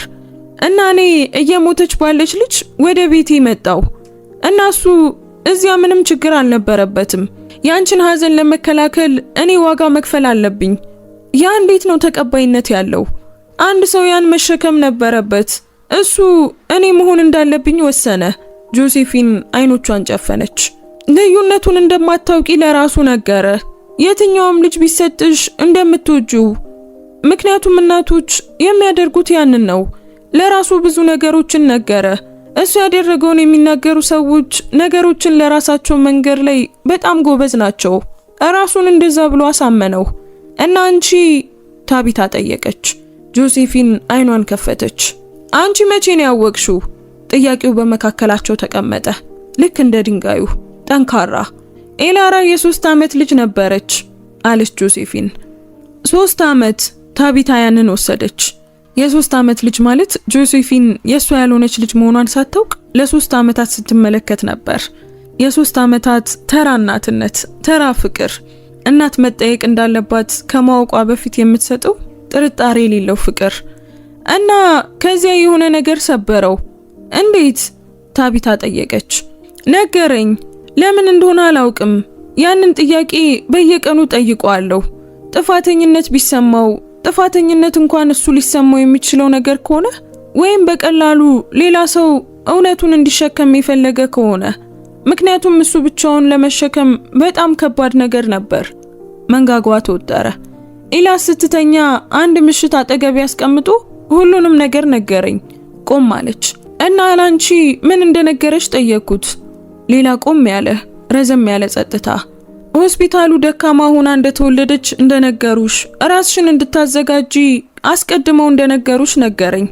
እና እኔ እየሞተች ባለች ልጅ ወደ ቤቴ መጣው እና እሱ እዚያ ምንም ችግር አልነበረበትም። ያንቺን ሀዘን ለመከላከል እኔ ዋጋ መክፈል አለብኝ። ያ እንዴት ነው ተቀባይነት ያለው? አንድ ሰው ያን መሸከም ነበረበት። እሱ እኔ መሆን እንዳለብኝ ወሰነ። ጆሴፊን አይኖቿን ጨፈነች። ልዩነቱን እንደማታውቂ ለራሱ ነገረ። የትኛውም ልጅ ቢሰጥሽ እንደምትወጂው። ምክንያቱም እናቶች የሚያደርጉት ያንን ነው። ለራሱ ብዙ ነገሮችን ነገረ። እሱ ያደረገውን የሚናገሩ ሰዎች ነገሮችን ለራሳቸው መንገር ላይ በጣም ጎበዝ ናቸው። ራሱን እንደዛ ብሎ አሳመነው። እና አንቺ? ታቢታ ጠየቀች። ጆሴፊን አይኗን ከፈተች። አንቺ መቼ ነው ያወቅሽው? ጥያቄው በመካከላቸው ተቀመጠ፣ ልክ እንደ ድንጋዩ ጠንካራ። ኤላራ የ3 ዓመት ልጅ ነበረች አለች ጆሴፊን። 3 ዓመት። ታቢታ ያንን ወሰደች። የ3 ዓመት ልጅ ማለት ጆሴፊን የሷ ያልሆነች ልጅ መሆኗን ሳታውቅ ለ3 ዓመታት ስትመለከት ነበር። የ3 ዓመታት ተራ እናትነት፣ ተራ ፍቅር፣ እናት መጠየቅ እንዳለባት ከማወቋ በፊት የምትሰጠው ጥርጣሬ የሌለው ፍቅር። እና ከዚያ የሆነ ነገር ሰበረው። እንዴት? ታቢታ ጠየቀች። ነገረኝ። ለምን እንደሆነ አላውቅም። ያንን ጥያቄ በየቀኑ ጠይቀዋለሁ። ጥፋተኝነት ቢሰማው፣ ጥፋተኝነት እንኳን እሱ ሊሰማው የሚችለው ነገር ከሆነ ወይም በቀላሉ ሌላ ሰው እውነቱን እንዲሸከም የፈለገ ከሆነ፣ ምክንያቱም እሱ ብቻውን ለመሸከም በጣም ከባድ ነገር ነበር። መንጋጓ ተወጠረ። ኢላስ ስትተኛ አንድ ምሽት አጠገብ ያስቀምጦ ሁሉንም ነገር ነገረኝ። ቆም አለች እና ላንቺ ምን እንደነገረች ጠየቅኩት። ሌላ ቆም ያለ ረዘም ያለ ጸጥታ። ሆስፒታሉ ደካማ ሆና እንደተወለደች እንደነገሩሽ፣ ራስሽን እንድታዘጋጂ አስቀድመው እንደነገሩሽ ነገረኝ።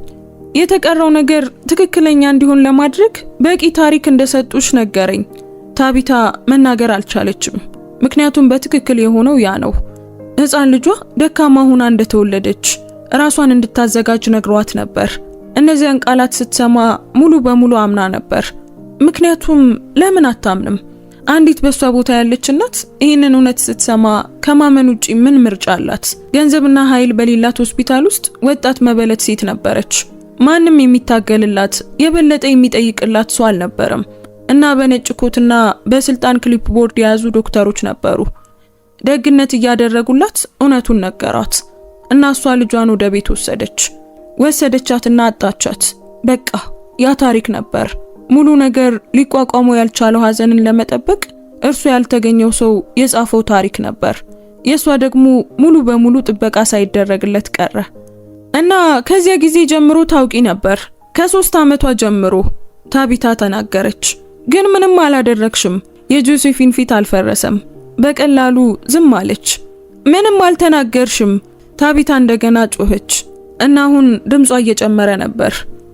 የተቀረው ነገር ትክክለኛ እንዲሆን ለማድረግ በቂ ታሪክ እንደሰጡሽ ነገረኝ። ታቢታ መናገር አልቻለችም፣ ምክንያቱም በትክክል የሆነው ያ ነው። ህፃን ልጇ ደካማ ሆና እንደተወለደች ራሷን እንድታዘጋጅ ነግሯት ነበር። እነዚያን ቃላት ስትሰማ ሙሉ በሙሉ አምና ነበር። ምክንያቱም ለምን አታምንም? አንዲት በሷ ቦታ ያለች እናት ይህንን እውነት ስትሰማ ከማመን ውጪ ምን ምርጫ አላት? ገንዘብና ኃይል በሌላት ሆስፒታል ውስጥ ወጣት መበለት ሴት ነበረች። ማንም የሚታገልላት የበለጠ የሚጠይቅላት ሰው አልነበረም። እና በነጭ ኮትና በስልጣን ክሊፕ ቦርድ የያዙ ዶክተሮች ነበሩ። ደግነት እያደረጉላት እውነቱን ነገሯት እና እሷ ልጇን ወደ ቤት ወሰደቻትና አጣቻት። በቃ ያ ታሪክ ነበር። ሙሉ ነገር ሊቋቋመው ያልቻለው ሀዘንን ለመጠበቅ እርሱ ያልተገኘው ሰው የጻፈው ታሪክ ነበር። የሷ ደግሞ ሙሉ በሙሉ ጥበቃ ሳይደረግለት ቀረ። እና ከዚያ ጊዜ ጀምሮ ታውቂ ነበር? ከ3 ዓመቷ ጀምሮ ታቢታ ተናገረች። ግን ምንም አላደረግሽም። የጆሴፊን ፊት አልፈረሰም። በቀላሉ ዝም አለች። ምንም አልተናገርሽም። ታቢታ እንደገና ጮኸች እና አሁን ድምጿ እየጨመረ ነበር።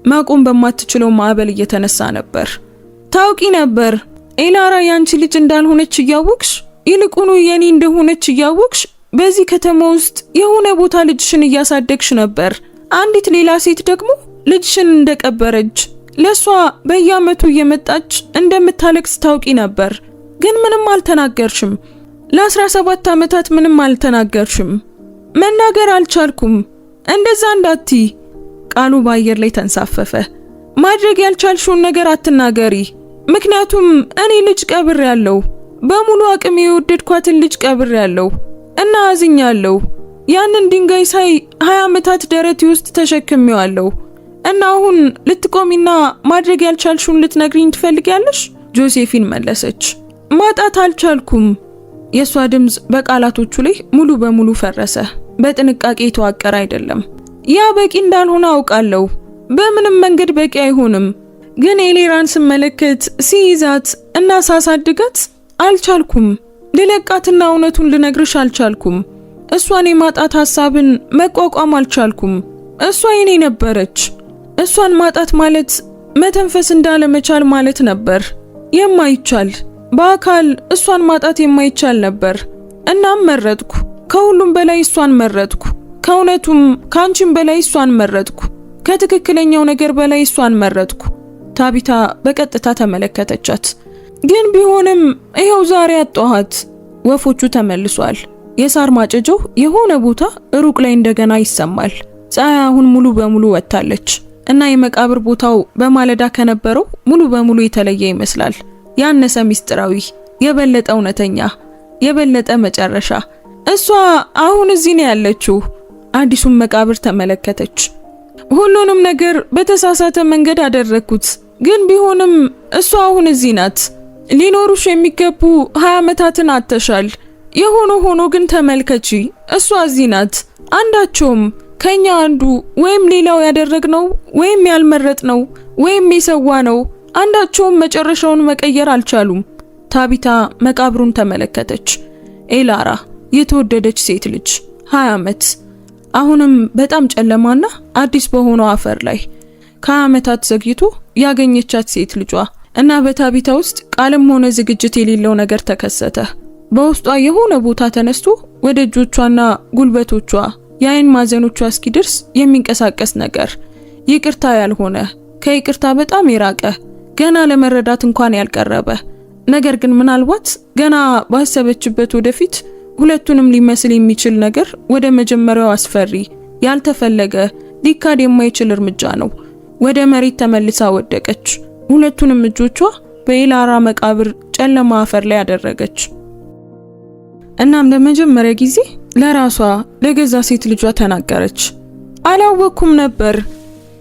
ማቆም በማትችለው ማዕበል እየተነሳ ነበር። ታውቂ ነበር ኤላራ ያንቺ ልጅ እንዳልሆነች እያወቅሽ፣ ይልቁኑ የኔ እንደሆነች እያወቅሽ በዚህ ከተማ ውስጥ የሆነ ቦታ ልጅሽን እያሳደግሽ ነበር። አንዲት ሌላ ሴት ደግሞ ልጅሽን እንደቀበረች ለሷ በየዓመቱ እየመጣች እንደምታለቅስ ታውቂ ነበር። ግን ምንም አልተናገርሽም። ለ17 ዓመታት ምንም አልተናገርሽም። መናገር አልቻልኩም። እንደዛ እንዳቲ። ቃሉ በአየር ላይ ተንሳፈፈ። ማድረግ ያልቻልሽውን ነገር አትናገሪ። ምክንያቱም እኔ ልጅ ቀብር ያለው በሙሉ አቅም የወደድኳትን ልጅ ቀብር ያለው እና አዝኛለሁ። ያንን ድንጋይ ሳይ 20 ዓመታት ደረቴ ውስጥ ተሸክሜዋለሁ። እና አሁን ልትቆሚና ማድረግ ያልቻልሽውን ልትነግሪኝ ትፈልጊያለሽ? ጆሴፊን መለሰች። ማጣት አልቻልኩም። የሷ ድምጽ በቃላቶቹ ላይ ሙሉ በሙሉ ፈረሰ። በጥንቃቄ የተዋቀረ አይደለም። ያ በቂ እንዳልሆነ አውቃለሁ። በምንም መንገድ በቂ አይሆንም። ግን ኤሌራን ስመለከት፣ ሲይዛት እና ሳሳድጋት አልቻልኩም። ልለቃትና እውነቱን ልነግርሽ አልቻልኩም። እሷን የማጣት ሐሳብን መቋቋም አልቻልኩም። እሷ የኔ ነበረች። እሷን ማጣት ማለት መተንፈስ እንዳለመቻል ማለት ነበር። የማይቻል በአካል እሷን ማጣት የማይቻል ነበር። እናም መረጥኩ። ከሁሉም በላይ እሷን መረጥኩ። ከእውነቱም ካንቺም በላይ እሷን መረጥኩ። ከትክክለኛው ነገር በላይ እሷን መረጥኩ። ታቢታ በቀጥታ ተመለከተቻት። ግን ቢሆንም ይሄው ዛሬ አጣኋት። ወፎቹ ተመልሷል። የሳር ማጨጃው የሆነ ቦታ ሩቅ ላይ እንደገና ይሰማል። ፀሐይ አሁን ሙሉ በሙሉ ወጣለች እና የመቃብር ቦታው በማለዳ ከነበረው ሙሉ በሙሉ የተለየ ይመስላል። ያነሰ ሚስጥራዊ፣ የበለጠ እውነተኛ፣ የበለጠ መጨረሻ። እሷ አሁን እዚህ ነው ያለችው። አዲሱን መቃብር ተመለከተች። ሁሉንም ነገር በተሳሳተ መንገድ አደረኩት። ግን ቢሆንም እሷ አሁን እዚህ ናት። ሊኖሩሽ የሚገቡ 20 ዓመታትን አተሻል። የሆነ ሆኖ ግን ተመልከቺ፣ እሷ እዚህ ናት። አንዳቸውም ከኛ አንዱ ወይም ሌላው ያደረግነው ወይም ያልመረጥነው ወይም የሰዋነው አንዳቸውም መጨረሻውን መቀየር አልቻሉም። ታቢታ መቃብሩን ተመለከተች። ኤላራ የተወደደች ሴት ልጅ 20 ዓመት፣ አሁንም በጣም ጨለማና አዲስ በሆነው አፈር ላይ ከ20 ዓመታት ዘግይቶ ያገኘቻት ሴት ልጇ እና በታቢታ ውስጥ ቃልም ሆነ ዝግጅት የሌለው ነገር ተከሰተ። በውስጧ የሆነ ቦታ ተነስቶ ወደ እጆቿና ጉልበቶቿ የአይን ማዘኖቿ እስኪደርስ የሚንቀሳቀስ ነገር፣ ይቅርታ ያልሆነ፣ ከይቅርታ በጣም የራቀ፣ ገና ለመረዳት እንኳን ያልቀረበ ነገር ግን ምናልባት ገና ባሰበችበት ወደፊት ሁለቱንም ሊመስል የሚችል ነገር ወደ መጀመሪያው አስፈሪ፣ ያልተፈለገ፣ ሊካድ የማይችል እርምጃ ነው። ወደ መሬት ተመልሳ ወደቀች። ሁለቱንም እጆቿ በኤላራ መቃብር ጨለማ አፈር ላይ አደረገች። እናም ለመጀመሪያ ጊዜ ለራሷ ለገዛ ሴት ልጇ ተናገረች። አላወኩም ነበር።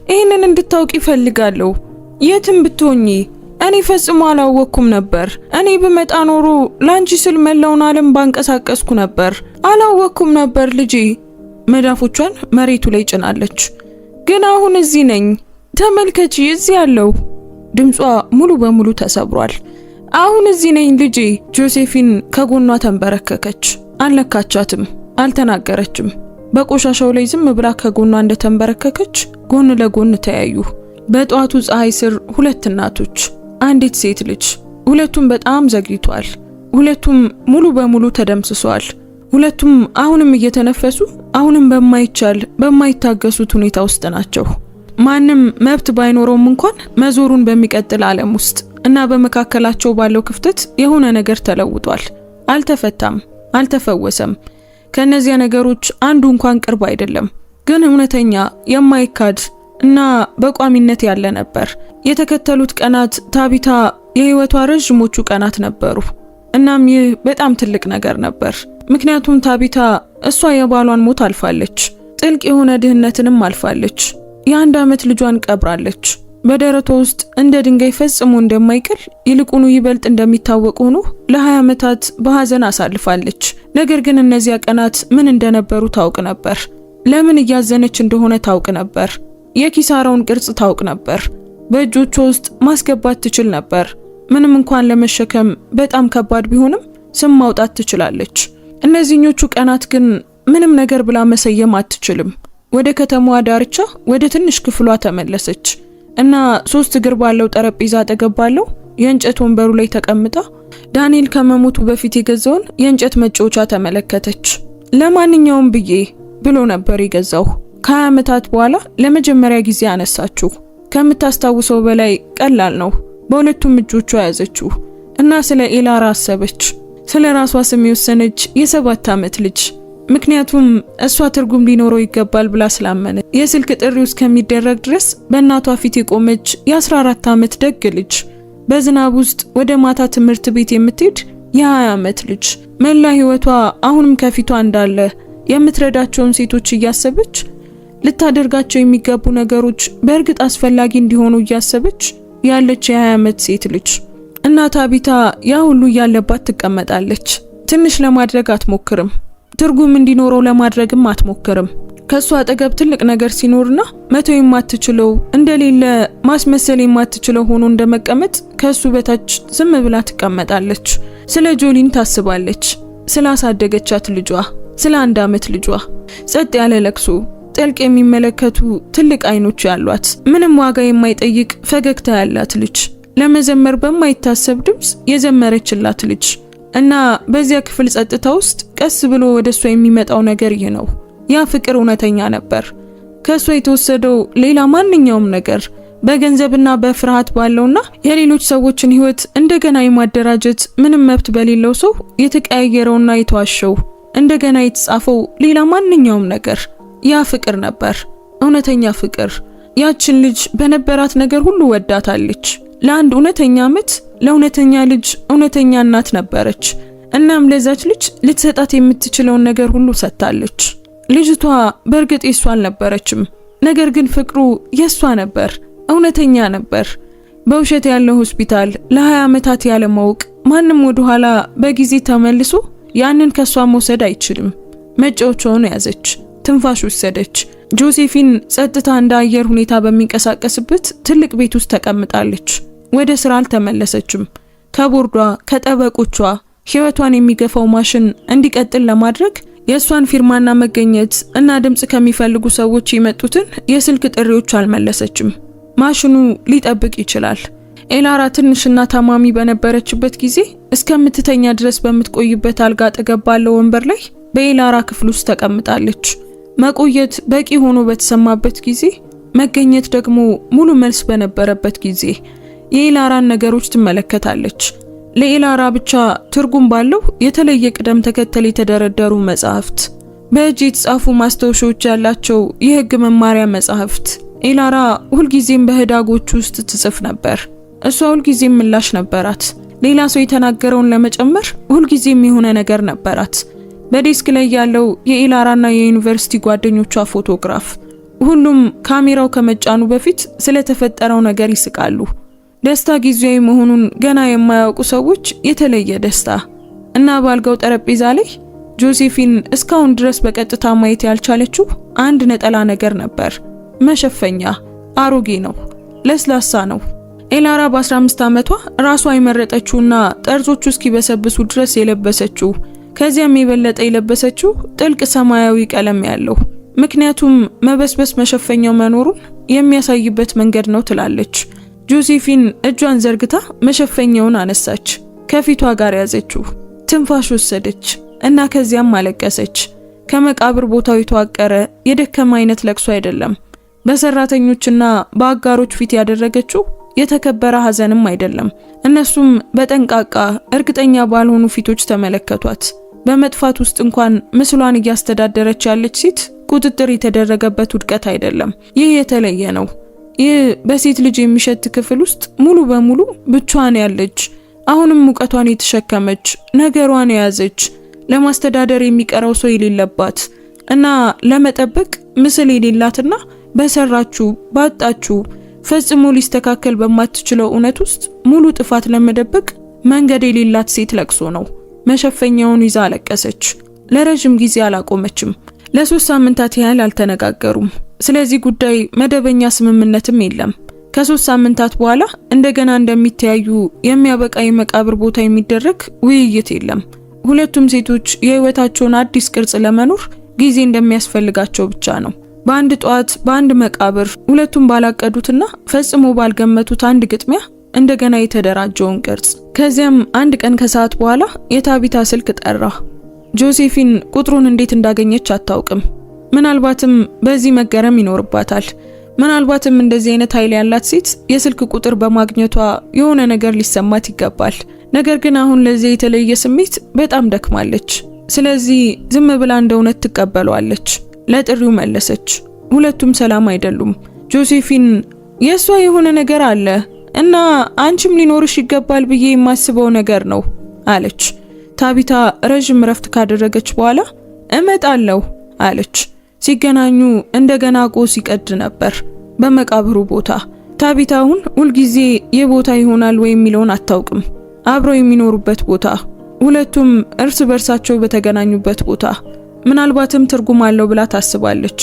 ይህንን እንድታውቂ ፈልጋለሁ። የትም ብትሆኚ እኔ ፈጽሞ አላወኩም ነበር። እኔ ብመጣ ኖሮ ላንቺ ስል መላውን ዓለም ባንቀሳቀስኩ ነበር። አላወኩም ነበር ልጄ። መዳፎቿን መሬቱ ላይ ጭናለች። ግን አሁን እዚህ ነኝ። ተመልከቺ፣ እዚህ ያለው። ድምጿ ሙሉ በሙሉ ተሰብሯል። አሁን እዚህ ነኝ ልጄ። ጆሴፊን ከጎኗ ተንበረከከች። አልነካቻትም፣ አልተናገረችም። በቆሻሻው ላይ ዝም ብላ ከጎኗ እንደተንበረከከች ጎን ለጎን ተያዩ። በጧቱ ፀሐይ ስር ሁለት እናቶች፣ አንዲት ሴት ልጅ። ሁለቱም በጣም ዘግይቷል። ሁለቱም ሙሉ በሙሉ ተደምስሷል። ሁለቱም አሁንም እየተነፈሱ አሁንም በማይታገሱት ሁኔታ ውስጥ ናቸው። ማንም መብት ባይኖረውም እንኳን መዞሩን በሚቀጥል ዓለም ውስጥ እና በመካከላቸው ባለው ክፍተት የሆነ ነገር ተለውጧል። አልተፈታም፣ አልተፈወሰም። ከነዚያ ነገሮች አንዱ እንኳን ቅርብ አይደለም፣ ግን እውነተኛ፣ የማይካድ እና በቋሚነት ያለ ነበር። የተከተሉት ቀናት ታቢታ የህይወቷ ረጅሞቹ ቀናት ነበሩ። እናም ይህ በጣም ትልቅ ነገር ነበር። ምክንያቱም ታቢታ እሷ የባሏን ሞት አልፋለች፣ ጥልቅ የሆነ ድህነትንም አልፋለች። የ1 ዓመት ልጇን ቀብራለች። በደረቷ ውስጥ እንደ ድንጋይ ፈጽሞ እንደማይቀል ይልቁኑ ይበልጥ እንደሚታወቅ ሆኖ ለ20 ዓመታት በሐዘን አሳልፋለች። ነገር ግን እነዚያ ቀናት ምን እንደነበሩ ታውቅ ነበር። ለምን እያዘነች እንደሆነ ታውቅ ነበር። የኪሳራውን ቅርጽ ታውቅ ነበር። በእጆቿ ውስጥ ማስገባት ትችል ነበር። ምንም እንኳን ለመሸከም በጣም ከባድ ቢሆንም ስም ማውጣት ትችላለች። እነዚህኞቹ ቀናት ግን ምንም ነገር ብላ መሰየም አትችልም። ወደ ከተማዋ ዳርቻ ወደ ትንሽ ክፍሏ ተመለሰች እና 3 እግር ባለው ጠረጴዛ አጠገብ ባለው የእንጨት ወንበሩ ላይ ተቀምጣ ዳንኤል ከመሞቱ በፊት የገዛውን የእንጨት መጫወቻ ተመለከተች። ለማንኛውም ብዬ ብሎ ነበር የገዛው። ከ20 ዓመታት በኋላ ለመጀመሪያ ጊዜ አነሳችው። ከምታስታውሰው በላይ ቀላል ነው። በሁለቱም እጆቿ ያዘችው እና ስለ ኤላራ አሰበች። ስለ ራሷ ስም የወሰነች የ7 ዓመት ልጅ። ምክንያቱም እሷ ትርጉም ሊኖረው ይገባል ብላ ስላመነች። የስልክ ጥሪው እስከሚደረግ ድረስ በእናቷ ፊት የቆመች የ14 ዓመት ደግ ልጅ። በዝናብ ውስጥ ወደ ማታ ትምህርት ቤት የምትሄድ የ20 ዓመት ልጅ። መላ ህይወቷ አሁንም ከፊቷ እንዳለ የምትረዳቸውን ሴቶች እያሰበች ልታደርጋቸው የሚገቡ ነገሮች በእርግጥ አስፈላጊ እንዲሆኑ እያሰበች ያለች የ20 ዓመት ሴት ልጅ። እናት ታቢታ ያ ሁሉ እያለባት ትቀመጣለች። ትንሽ ለማድረግ አትሞክርም። ትርጉም እንዲኖረው ለማድረግም አትሞክርም። ከሷ አጠገብ ትልቅ ነገር ሲኖርና መተው የማትችለው እንደሌለ ማስመሰል የማትችለው ሆኖ እንደመቀመጥ ከሱ በታች ዝም ብላ ትቀመጣለች። ስለ ጆሊን ታስባለች። ስላሳደገቻት ልጇ፣ ስለ 1 ዓመት ልጇ። ጸጥ ያለ ለቅሶ፣ ጥልቅ የሚመለከቱ ትልቅ አይኖች ያሏት፣ ምንም ዋጋ የማይጠይቅ ፈገግታ ያላት ልጅ፣ ለመዘመር በማይታሰብ ድምጽ የዘመረችላት ልጅ። እና በዚያ ክፍል ጸጥታ ውስጥ ቀስ ብሎ ወደሷ የሚመጣው ነገር ይህ ነው። ያ ፍቅር እውነተኛ ነበር። ከሷ የተወሰደው ሌላ ማንኛውም ነገር በገንዘብና በፍርሃት ባለውና የሌሎች ሰዎችን ህይወት እንደገና የማደራጀት ምንም መብት በሌለው ሰው የተቀያየረውና የተዋሸው እንደገና የተጻፈው ሌላ ማንኛውም ነገር ያ ፍቅር ነበር። እውነተኛ ፍቅር። ያችን ልጅ በነበራት ነገር ሁሉ ወዳታለች። ለአንድ እውነተኛ ዓመት ለእውነተኛ ልጅ እውነተኛ እናት ነበረች። እናም ለዛች ልጅ ልትሰጣት የምትችለውን ነገር ሁሉ ሰጥታለች። ልጅቷ በእርግጥ የሷ አልነበረችም፣ ነገር ግን ፍቅሩ የሷ ነበር፣ እውነተኛ ነበር። በውሸት ያለው ሆስፒታል ለ20 ዓመታት ያለ ማወቅ ማንም ወደ ኋላ በጊዜ ተመልሶ ያንን ከሷ መውሰድ አይችልም። መጫወቻውን ያዘች፣ ትንፋሽ ወሰደች። ጆሴፊን ጸጥታ እንደ አየር ሁኔታ በሚንቀሳቀስበት ትልቅ ቤት ውስጥ ተቀምጣለች። ወደ ስራ አልተመለሰችም። ከቦርዷ ከጠበቆቿ ህይወቷን የሚገፋው ማሽን እንዲቀጥል ለማድረግ የሷን ፊርማና መገኘት እና ድምጽ ከሚፈልጉ ሰዎች የመጡትን የስልክ ጥሪዎች አልመለሰችም። ማሽኑ ሊጠብቅ ይችላል። ኤላራ ትንሽና ታማሚ በነበረችበት ጊዜ እስከምትተኛ ድረስ በምትቆይበት አልጋ አጠገብ ባለው ወንበር ላይ በኤላራ ክፍል ውስጥ ተቀምጣለች። መቆየት በቂ ሆኖ በተሰማበት ጊዜ፣ መገኘት ደግሞ ሙሉ መልስ በነበረበት ጊዜ የኤላራን ነገሮች ትመለከታለች። ለኤላራ ብቻ ትርጉም ባለው የተለየ ቅደም ተከተል የተደረደሩ መጻሕፍት፣ በእጅ የተጻፉ ማስታወሻዎች ያላቸው የህግ መማሪያ መጻሕፍት። ኤላራ ሁልጊዜም በህዳጎች ውስጥ ትጽፍ ነበር። እሷ ሁልጊዜም ምላሽ ነበራት። ሌላ ሰው የተናገረውን ለመጨመር ሁልጊዜም የሆነ ነገር ነበራት። በዴስክ ላይ ያለው የኤላራና የዩኒቨርሲቲ ጓደኞቿ ፎቶግራፍ። ሁሉም ካሜራው ከመጫኑ በፊት ስለተፈጠረው ነገር ይስቃሉ። ደስታ ጊዜያዊ መሆኑን ገና የማያውቁ ሰዎች የተለየ ደስታ። እና ባልጋው ጠረጴዛ ላይ ጆሴፊን እስካሁን ድረስ በቀጥታ ማየት ያልቻለችው አንድ ነጠላ ነገር ነበር። መሸፈኛ። አሮጌ ነው፣ ለስላሳ ነው። ኤላራ በ15 ዓመቷ ራሷ የመረጠችውና ጠርዞቹ እስኪበሰብሱ ድረስ የለበሰችው፣ ከዚያም የበለጠ የለበሰችው ጥልቅ ሰማያዊ ቀለም ያለው፣ ምክንያቱም መበስበስ መሸፈኛው መኖሩን የሚያሳይበት መንገድ ነው ትላለች። ጆሴፊን እጇን ዘርግታ መሸፈኛውን አነሳች፣ ከፊቷ ጋር ያዘችው፣ ትንፋሽ ወሰደች እና ከዚያም አለቀሰች። ከመቃብር ቦታው የተዋቀረ የደከመ አይነት ለቅሶ አይደለም። በሰራተኞችና በአጋሮች ፊት ያደረገችው የተከበረ ሐዘንም አይደለም። እነሱም በጠንቃቃ እርግጠኛ ባልሆኑ ፊቶች ተመለከቷት። በመጥፋት ውስጥ እንኳን ምስሏን እያስተዳደረች ያለች ሴት ቁጥጥር የተደረገበት ውድቀት አይደለም። ይህ የተለየ ነው። ይህ በሴት ልጅ የሚሸት ክፍል ውስጥ ሙሉ በሙሉ ብቻዋን ያለች፣ አሁንም ሙቀቷን የተሸከመች፣ ነገሯን የያዘች፣ ለማስተዳደር የሚቀረው ሰው የሌለባት እና ለመጠበቅ ምስል የሌላትና በሰራችሁ ባጣችሁ ፈጽሞ ሊስተካከል በማትችለው እውነት ውስጥ ሙሉ ጥፋት ለመደበቅ መንገድ የሌላት ሴት ለቅሶ ነው። መሸፈኛውን ይዛ አለቀሰች። ለረጅም ጊዜ አላቆመችም። ለ3 ሳምንታት ያህል አልተነጋገሩም። ስለዚህ ጉዳይ መደበኛ ስምምነትም የለም። ከ3 ሳምንታት በኋላ እንደገና እንደሚተያዩ የሚያበቃ የመቃብር ቦታ የሚደረግ ውይይት የለም። ሁለቱም ሴቶች የህይወታቸውን አዲስ ቅርጽ ለመኖር ጊዜ እንደሚያስፈልጋቸው ብቻ ነው። በአንድ ጧት በአንድ መቃብር ሁለቱም ባላቀዱትና ፈጽሞ ባልገመቱት አንድ ግጥሚያ እንደገና የተደራጀውን ቅርጽ። ከዚያም አንድ ቀን ከሰዓት በኋላ የታቢታ ስልክ ጠራ። ጆሴፊን ቁጥሩን እንዴት እንዳገኘች አታውቅም። ምናልባትም በዚህ መገረም ይኖርባታል። ምናልባትም እንደዚህ አይነት ኃይል ያላት ሴት የስልክ ቁጥር በማግኘቷ የሆነ ነገር ሊሰማት ይገባል። ነገር ግን አሁን ለዚህ የተለየ ስሜት በጣም ደክማለች። ስለዚህ ዝም ብላ እንደ እውነት ትቀበለዋለች። ለጥሪው መለሰች። ሁለቱም ሰላም አይደሉም። ጆሴፊን የሷ የሆነ ነገር አለ እና አንቺም ሊኖርሽ ይገባል ብዬ የማስበው ነገር ነው አለች። ታቢታ ረጅም ረፍት ካደረገች በኋላ እመጣለሁ አለች። ሲገናኙ እንደገና ቆስ ይቀድ ነበር በመቃብሩ ቦታ። ታቢታ አሁን ሁልጊዜ የቦታ ይሆናል ወይ የሚለውን አታውቅም። አብረው የሚኖሩበት ቦታ፣ ሁለቱም እርስ በርሳቸው በተገናኙበት ቦታ ምናልባትም ትርጉም አለው ብላ ታስባለች።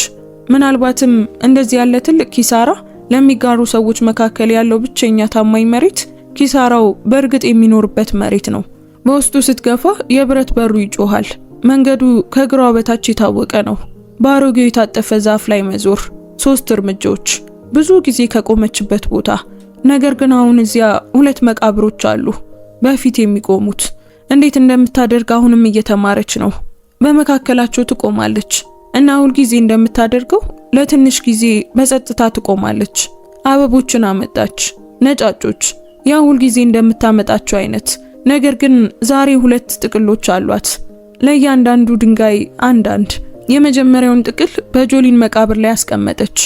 ምናልባትም እንደዚህ ያለ ትልቅ ኪሳራ ለሚጋሩ ሰዎች መካከል ያለው ብቸኛ ታማኝ መሬት ኪሳራው በእርግጥ የሚኖርበት መሬት ነው። በውስጡ ስትገፋ የብረት በሩ ይጮሃል። መንገዱ ከግሯ በታች የታወቀ ነው። በአሮጌው የታጠፈ ዛፍ ላይ መዞር 3 እርምጃዎች፣ ብዙ ጊዜ ከቆመችበት ቦታ። ነገር ግን አሁን እዚያ 2 መቃብሮች አሉ በፊት የሚቆሙት። እንዴት እንደምታደርግ አሁንም እየተማረች ነው። በመካከላቸው ትቆማለች እና ሁል ጊዜ እንደምታደርገው ለትንሽ ጊዜ በጸጥታ ትቆማለች። አበቦችን አመጣች፣ ነጫጮች፣ ያ ሁል ጊዜ እንደምታመጣቸው አይነት። ነገር ግን ዛሬ 2 ጥቅሎች አሏት፣ ለእያንዳንዱ ድንጋይ አንዳንድ። የመጀመሪያውን ጥቅል በጆሊን መቃብር ላይ አስቀመጠች።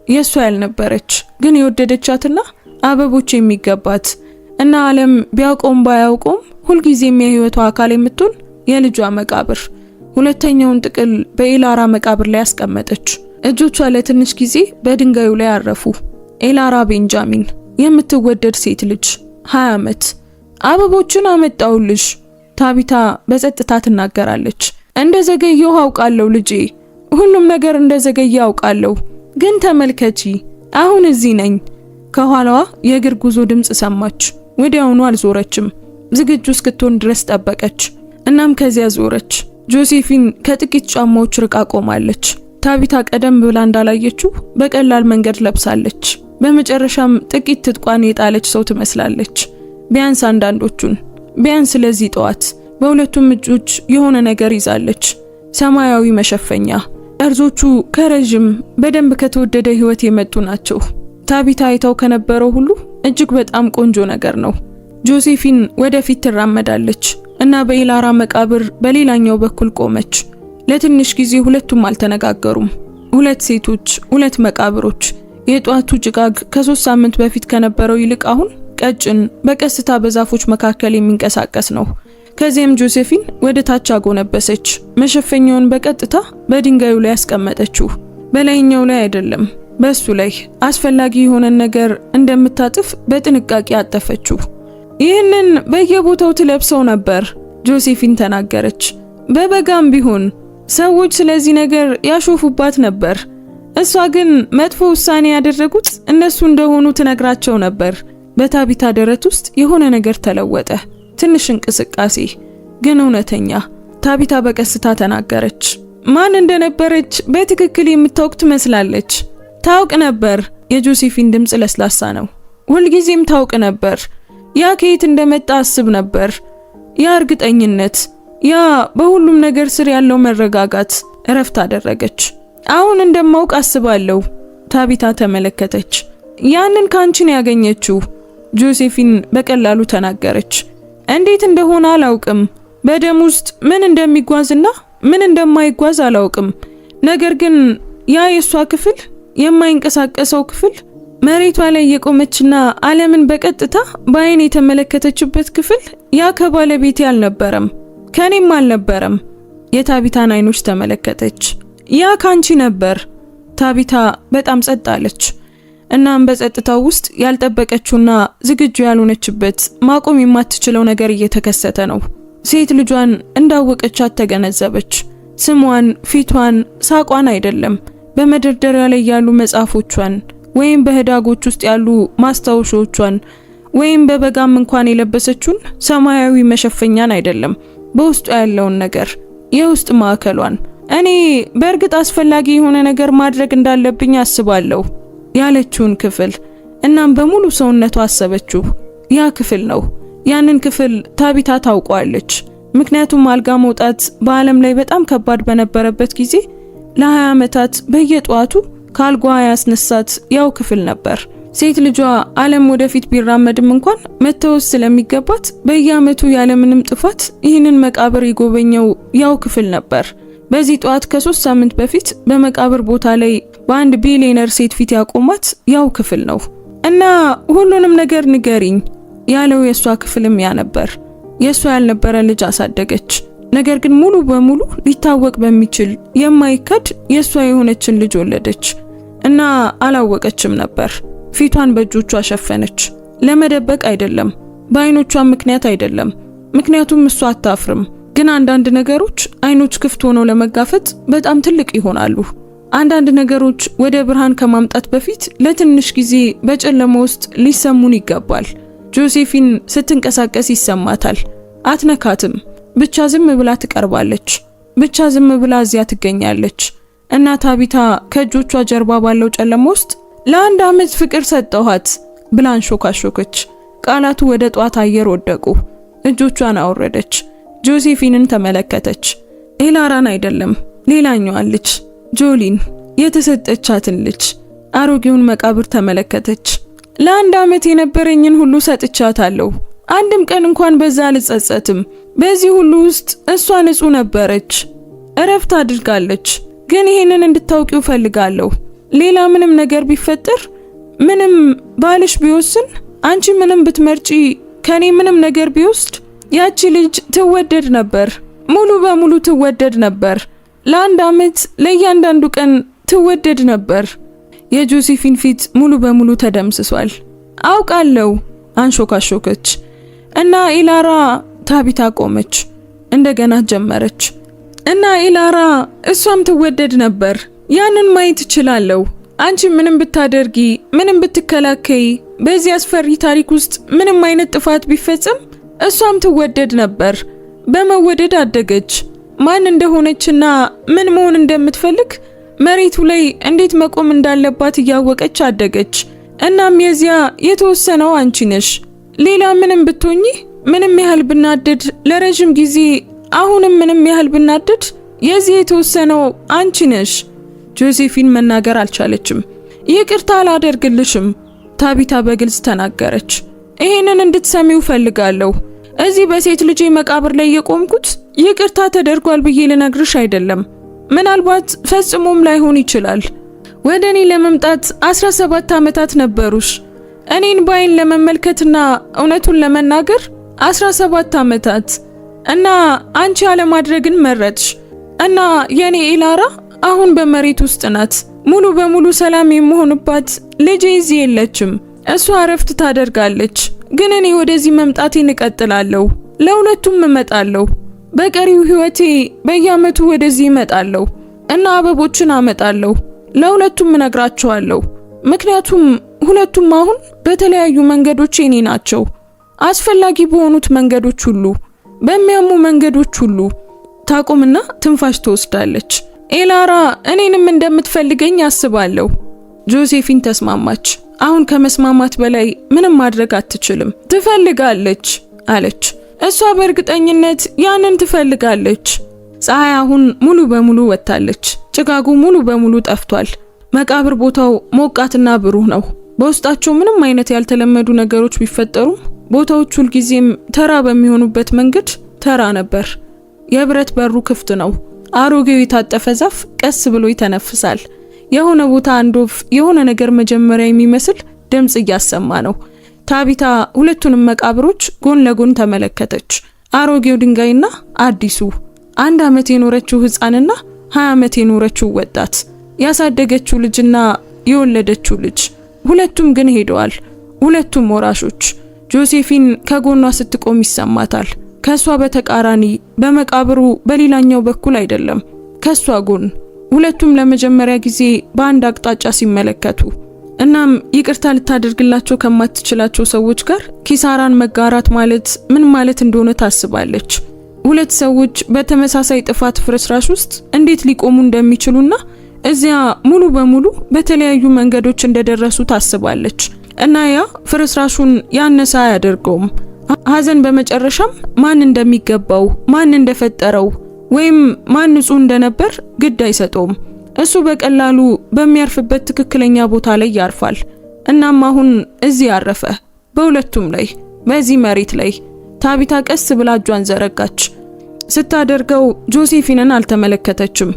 የሷ ያልነበረች ግን የወደደቻትና አበቦች የሚገባት እና ዓለም ቢያውቀውም ባያውቀውም ሁልጊዜም የህይወቷ አካል የምትሆን የልጇ መቃብር። ሁለተኛውን ጥቅል በኤላራ መቃብር ላይ አስቀመጠች። እጆቿ ለትንሽ ጊዜ በድንጋዩ ላይ አረፉ። ኤላራ ቤንጃሚን፣ የምትወደድ ሴት ልጅ 20 ዓመት። አበቦችን አመጣውልሽ፣ ታቢታ በጸጥታ ትናገራለች። እንደዘገየው አውቃለሁ ልጄ፣ ሁሉም ነገር እንደዘገየ አውቃለሁ። ግን ተመልከቺ፣ አሁን እዚህ ነኝ። ከኋላዋ የእግር ጉዞ ድምጽ ሰማች። ወዲያውኑ አልዞረችም። ዝግጁ እስክትሆን ድረስ ጠበቀች። እናም ከዚያ ዞረች። ጆሴፊን ከጥቂት ጫማዎች ርቃ ቆማለች። ታቢታ ቀደም ብላ እንዳላየችው በቀላል መንገድ ለብሳለች። በመጨረሻም ጥቂት ትጥቋን የጣለች ሰው ትመስላለች። ቢያንስ አንዳንዶቹን። ቢያንስ ለዚህ ጠዋት በሁለቱም እጆች የሆነ ነገር ይዛለች። ሰማያዊ መሸፈኛ። ጠርዞቹ ከረጅም በደንብ ከተወደደ ህይወት የመጡ ናቸው። ታቢታ አይታው ከነበረው ሁሉ እጅግ በጣም ቆንጆ ነገር ነው። ጆሴፊን ወደፊት ትራመዳለች እና በኤላራ መቃብር በሌላኛው በኩል ቆመች። ለትንሽ ጊዜ ሁለቱም አልተነጋገሩም። 2 ሴቶች፣ 2 መቃብሮች። የጧቱ ጭጋግ ከ3 ሳምንት በፊት ከነበረው ይልቅ አሁን ቀጭን፣ በቀስታ በዛፎች መካከል የሚንቀሳቀስ ነው። ከዚያም ጆሴፊን ወደ ታች አጎነበሰች። መሸፈኛውን በቀጥታ በድንጋዩ ላይ ያስቀመጠችው። በላይኛው ላይ አይደለም፣ በሱ ላይ አስፈላጊ የሆነ ነገር እንደምታጥፍ በጥንቃቄ አጠፈችው። ይህንን በየቦታው ትለብሰው ነበር፣ ጆሴፊን ተናገረች። በበጋም ቢሆን ሰዎች ስለዚህ ነገር ያሾፉባት ነበር። እሷ ግን መጥፎ ውሳኔ ያደረጉት እነሱ እንደሆኑ ትነግራቸው ነበር። በታቢታ ደረት ውስጥ የሆነ ነገር ተለወጠ። ትንሽ እንቅስቃሴ፣ ግን እውነተኛ። ታቢታ በቀስታ ተናገረች። ማን እንደነበረች በትክክል የምታውቅ ትመስላለች። ታውቅ ነበር። የጆሴፊን ድምጽ ለስላሳ ነው። ሁልጊዜም ታውቅ ነበር። ያ ከየት እንደመጣ አስብ ነበር። ያ እርግጠኝነት፣ ያ በሁሉም ነገር ስር ያለው መረጋጋት። እረፍት አደረገች። አሁን እንደማውቅ አስባለሁ። ታቢታ ተመለከተች። ያንን ካንቺን ያገኘችው፣ ጆሴፊን በቀላሉ ተናገረች። እንዴት እንደሆነ አላውቅም። በደም ውስጥ ምን እንደሚጓዝና ምን እንደማይጓዝ አላውቅም። ነገር ግን ያ የሷ ክፍል፣ የማይንቀሳቀሰው ክፍል፣ መሬቷ ላይ የቆመችና ዓለምን በቀጥታ በአይን የተመለከተችበት ክፍል፣ ያ ከባለቤቴ አልነበረም፣ ከኔም አልነበረም። የታቢታን አይኖች ተመለከተች። ያ ካንቺ ነበር። ታቢታ በጣም ጸጥ አለች። እናም በጸጥታው ውስጥ ያልጠበቀችውና ዝግጁ ያልሆነችበት ማቆም የማትችለው ነገር እየተከሰተ ነው። ሴት ልጇን እንዳወቀቻት ተገነዘበች። ስሟን፣ ፊቷን፣ ሳቋን አይደለም፣ በመደርደሪያ ላይ ያሉ መጽሐፎቿን ወይም በህዳጎች ውስጥ ያሉ ማስታወሻዎቿን ወይም በበጋም እንኳን የለበሰችውን ሰማያዊ መሸፈኛን አይደለም፣ በውስጡ ያለውን ነገር፣ የውስጥ ማዕከሏን። እኔ በእርግጥ አስፈላጊ የሆነ ነገር ማድረግ እንዳለብኝ አስባለሁ ያለችውን ክፍል እናም በሙሉ ሰውነቷ አሰበችው። ያ ክፍል ነው። ያንን ክፍል ታቢታ ታውቋለች። ምክንያቱም አልጋ መውጣት በዓለም ላይ በጣም ከባድ በነበረበት ጊዜ ለ20 ዓመታት በየጧቱ ካልጓ ያስነሳት ያው ክፍል ነበር። ሴት ልጇ ዓለም ወደፊት ቢራመድም እንኳን መተውስ ስለሚገባት በየዓመቱ ያለምንም ጥፋት ይህንን መቃብር የጎበኘው ያው ክፍል ነበር። በዚህ ጧት ከ3 ሳምንት በፊት በመቃብር ቦታ ላይ በአንድ ቢሊየነር ሴት ፊት ያቆማት ያው ክፍል ነው። እና ሁሉንም ነገር ንገሪኝ ያለው የሷ ክፍልም ያ ነበር። የሷ ያልነበረ ልጅ አሳደገች። ነገር ግን ሙሉ በሙሉ ሊታወቅ በሚችል የማይከድ የሷ የሆነችን ልጅ ወለደች እና አላወቀችም ነበር። ፊቷን በእጆቿ ሸፈነች። ለመደበቅ አይደለም፣ በአይኖቿ ምክንያት አይደለም፣ ምክንያቱም እሷ አታፍርም። ግን አንዳንድ ነገሮች አይኖች ክፍት ሆነው ለመጋፈጥ በጣም ትልቅ ይሆናሉ። አንዳንድ ነገሮች ወደ ብርሃን ከማምጣት በፊት ለትንሽ ጊዜ በጨለማ ውስጥ ሊሰሙን ይገባል። ጆሴፊን ስትንቀሳቀስ ይሰማታል። አትነካትም፣ ብቻ ዝም ብላ ትቀርባለች። ብቻ ዝም ብላ እዚያ ትገኛለች። እና ታቢታ ከእጆቿ ጀርባ ባለው ጨለማ ውስጥ ለ1 ዓመት ፍቅር ሰጠኋት ብላ አንሾካሾከች። ቃላቱ ወደ ጧት አየር ወደቁ። እጆቿን አወረደች። ጆሴፊንን ተመለከተች። ኤላራን አይደለም፣ ሌላኛዋን ልጅ ጆሊን፣ የተሰጠቻትን ልጅ። አሮጌውን መቃብር ተመለከተች። ለ1 ዓመት የነበረኝን ሁሉ ሰጥቻታለሁ። አንድም ቀን እንኳን በዛ አልጸጸትም። በዚህ ሁሉ ውስጥ እሷ ንጹህ ነበረች፣ እረፍት አድርጋለች። ግን ይሄንን እንድታውቂው ፈልጋለሁ። ሌላ ምንም ነገር ቢፈጠር፣ ምንም ባልሽ ቢወስን፣ አንቺ ምንም ብትመርጪ፣ ከኔ ምንም ነገር ቢወስድ፣ ያቺ ልጅ ትወደድ ነበር። ሙሉ በሙሉ ትወደድ ነበር። ለ1 ዓመት ለእያንዳንዱ ቀን ትወደድ ነበር። የጆሴፊን ፊት ሙሉ በሙሉ ተደምስሷል። አውቃለሁ አንሾካሾከች። እና ኢላራ ታቢታ ቆመች። እንደገና ጀመረች። እና ኢላራ እሷም ትወደድ ነበር። ያንን ማየት እችላለሁ። አንቺ ምንም ብታደርጊ፣ ምንም ብትከላከይ፣ በዚህ አስፈሪ ታሪክ ውስጥ ምንም አይነት ጥፋት ቢፈጽም እሷም ትወደድ ነበር። በመወደድ አደገች። ማን እንደሆነችና ምን መሆን እንደምትፈልግ መሬቱ ላይ እንዴት መቆም እንዳለባት እያወቀች አደገች። እናም የዚያ የተወሰነው አንቺ ነሽ። ሌላ ምንም ብትሆኚ፣ ምንም ያህል ብናደድ ለረጅም ጊዜ፣ አሁንም ምንም ያህል ብናደድ የዚህ የተወሰነው አንቺ ነሽ። ጆሴፊን መናገር አልቻለችም። ይቅርታ አላደርግልሽም ታቢታ በግልጽ ተናገረች። ይሄንን እንድትሰሚው ፈልጋለሁ። እዚህ በሴት ልጄ መቃብር ላይ የቆምኩት ይቅርታ ተደርጓል ብዬ ልነግርሽ አይደለም። ምናልባት ፈጽሞም ላይሆን ይችላል። ወደኔ ለመምጣት 17 ዓመታት ነበሩሽ። እኔን ባይን ለመመልከትና እውነቱን ለመናገር 17 ዓመታት። እና አንቺ አለማድረግን መረጥሽ። እና የኔ ኢላራ አሁን በመሬት ውስጥ ናት። ሙሉ በሙሉ ሰላም የምሆንባት ልጄ እዚህ የለችም። እሷ እረፍት ታደርጋለች። ግን እኔ ወደዚህ መምጣቴን እቀጥላለሁ። ለሁለቱም እመጣለሁ። በቀሪው ህይወቴ በየዓመቱ ወደዚህ እመጣለሁ እና አበቦችን አመጣለሁ። ለሁለቱም እነግራቸዋለሁ። ምክንያቱም ሁለቱም አሁን በተለያዩ መንገዶች የኔ ናቸው። አስፈላጊ በሆኑት መንገዶች ሁሉ፣ በሚያሙ መንገዶች ሁሉ። ታቆምና ትንፋሽ ትወስዳለች። ኤላራ እኔንም እንደምትፈልገኝ አስባለሁ። ጆሴፊን ተስማማች። አሁን ከመስማማት በላይ ምንም ማድረግ አትችልም። ትፈልጋለች አለች። እሷ በእርግጠኝነት ያንን ትፈልጋለች። ፀሐይ አሁን ሙሉ በሙሉ ወጣለች። ጭጋጉ ሙሉ በሙሉ ጠፍቷል። መቃብር ቦታው ሞቃትና ብሩህ ነው። በውስጣቸው ምንም አይነት ያልተለመዱ ነገሮች ቢፈጠሩም ቦታዎቹ ሁልጊዜም ተራ በሚሆኑበት መንገድ ተራ ነበር። የብረት በሩ ክፍት ነው። አሮጌው የታጠፈ ዛፍ ቀስ ብሎ ይተነፍሳል። የሆነ ቦታ አንድ ወፍ የሆነ ነገር መጀመሪያ የሚመስል ድምጽ እያሰማ ነው። ታቢታ ሁለቱንም መቃብሮች ጎን ለጎን ተመለከተች። አሮጌው ድንጋይና አዲሱ፣ 1 ዓመት የኖረችው ህፃንና 20 ዓመት የኖረችው ወጣት፣ ያሳደገችው ልጅና የወለደችው ልጅ። ሁለቱም ግን ሄደዋል። ሁለቱም ወራሾች። ጆሴፊን ከጎኗ ስትቆም ይሰማታል። ከሷ በተቃራኒ በመቃብሩ በሌላኛው በኩል አይደለም፣ ከሷ ጎን። ሁለቱም ለመጀመሪያ ጊዜ በአንድ አቅጣጫ ሲመለከቱ እናም ይቅርታ ልታደርግላቸው ከማትችላቸው ሰዎች ጋር ኪሳራን መጋራት ማለት ምን ማለት እንደሆነ ታስባለች። ሁለት ሰዎች በተመሳሳይ ጥፋት ፍርስራሽ ውስጥ እንዴት ሊቆሙ እንደሚችሉና እዚያ ሙሉ በሙሉ በተለያዩ መንገዶች እንደደረሱ ታስባለች። እና ያ ፍርስራሹን ያነሳ አያደርገውም። ሀዘን በመጨረሻም ማን እንደሚገባው፣ ማን እንደፈጠረው ወይም ማን ንጹህ እንደነበር ግድ አይሰጠውም። እሱ በቀላሉ በሚያርፍበት ትክክለኛ ቦታ ላይ ያርፋል። እናም አሁን እዚህ ያረፈ፣ በሁለቱም ላይ፣ በዚህ መሬት ላይ። ታቢታ ቀስ ብላ እጇን ዘረጋች። ስታደርገው ጆሴፊንን አልተመለከተችም።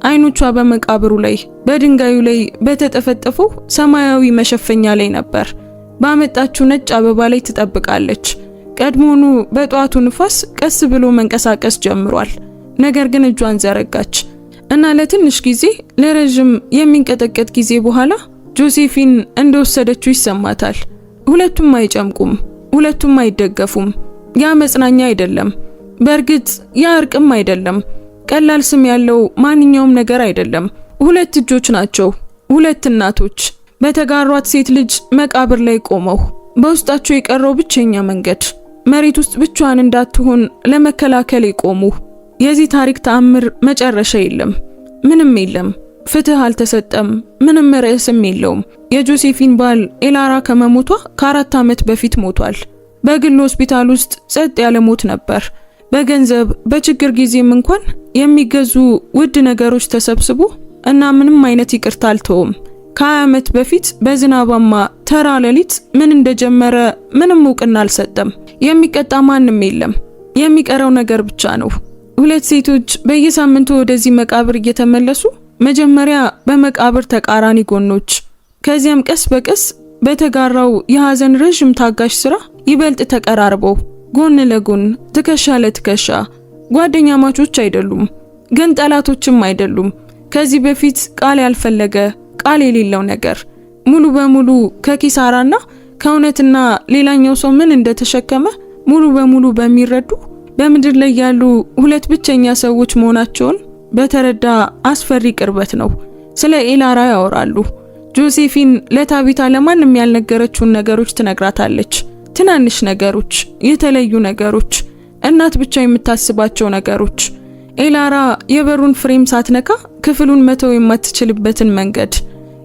አይኖቿ በመቃብሩ ላይ በድንጋዩ ላይ በተጠፈጠፈው ሰማያዊ መሸፈኛ ላይ ነበር። ባመጣችው ነጭ አበባ ላይ ትጠብቃለች። ቀድሞኑ በጧቱ ንፋስ ቀስ ብሎ መንቀሳቀስ ጀምሯል። ነገር ግን እጇን ዘረጋች እና ለትንሽ ጊዜ፣ ለረጅም የሚንቀጠቀጥ ጊዜ በኋላ ጆሴፊን እንደወሰደችው ይሰማታል። ሁለቱም አይጨምቁም፣ ሁለቱም አይደገፉም። ያ መጽናኛ አይደለም። በእርግጥ ያ እርቅም አይደለም። ቀላል ስም ያለው ማንኛውም ነገር አይደለም። ሁለት እጆች ናቸው፣ ሁለት እናቶች በተጋሯት ሴት ልጅ መቃብር ላይ ቆመው። በውስጣቸው የቀረው ብቸኛ መንገድ መሬት ውስጥ ብቻዋን እንዳትሆን ለመከላከል የቆሙ። የዚህ ታሪክ ተአምር መጨረሻ የለም፣ ምንም የለም። ፍትህ አልተሰጠም፣ ምንም ርዕስም የለውም። የጆሴፊን ባል ኤላራ ከመሞቷ ከ4 ዓመት በፊት ሞቷል። በግል ሆስፒታል ውስጥ ጸጥ ያለ ሞት ነበር። በገንዘብ በችግር ጊዜም እንኳን የሚገዙ ውድ ነገሮች ተሰብስቦ እና ምንም አይነት ይቅርታ አልተውም። ከ20 ዓመት በፊት በዝናባማ ተራ ሌሊት ምን እንደጀመረ ምንም እውቅና አልሰጠም። የሚቀጣ ማንም የለም። የሚቀረው ነገር ብቻ ነው። ሁለት ሴቶች በየሳምንቱ ወደዚህ መቃብር እየተመለሱ መጀመሪያ በመቃብር ተቃራኒ ጎኖች፣ ከዚያም ቀስ በቀስ በተጋራው የሐዘን ረጅም ታጋሽ ስራ ይበልጥ ተቀራርበው ጎን ለጎን ትከሻ ለትከሻ ጓደኛ ማቾች አይደሉም፣ ግን ጠላቶችም አይደሉም። ከዚህ በፊት ቃል ያልፈለገ ቃል የሌለው ነገር ሙሉ በሙሉ ከኪሳራና ከእውነትና ሌላኛው ሰው ምን እንደተሸከመ ሙሉ በሙሉ በሚረዱ በምድር ላይ ያሉ ሁለት ብቸኛ ሰዎች መሆናቸውን በተረዳ አስፈሪ ቅርበት ነው። ስለ ኤላራ ያወራሉ። ጆሴፊን ለታቢታ ለማንም ያልነገረችውን ነገሮች ትነግራታለች። ትናንሽ ነገሮች፣ የተለዩ ነገሮች፣ እናት ብቻ የምታስባቸው ነገሮች። ኤላራ የበሩን ፍሬም ሳትነካ ክፍሉን መተው የማትችልበትን መንገድ፣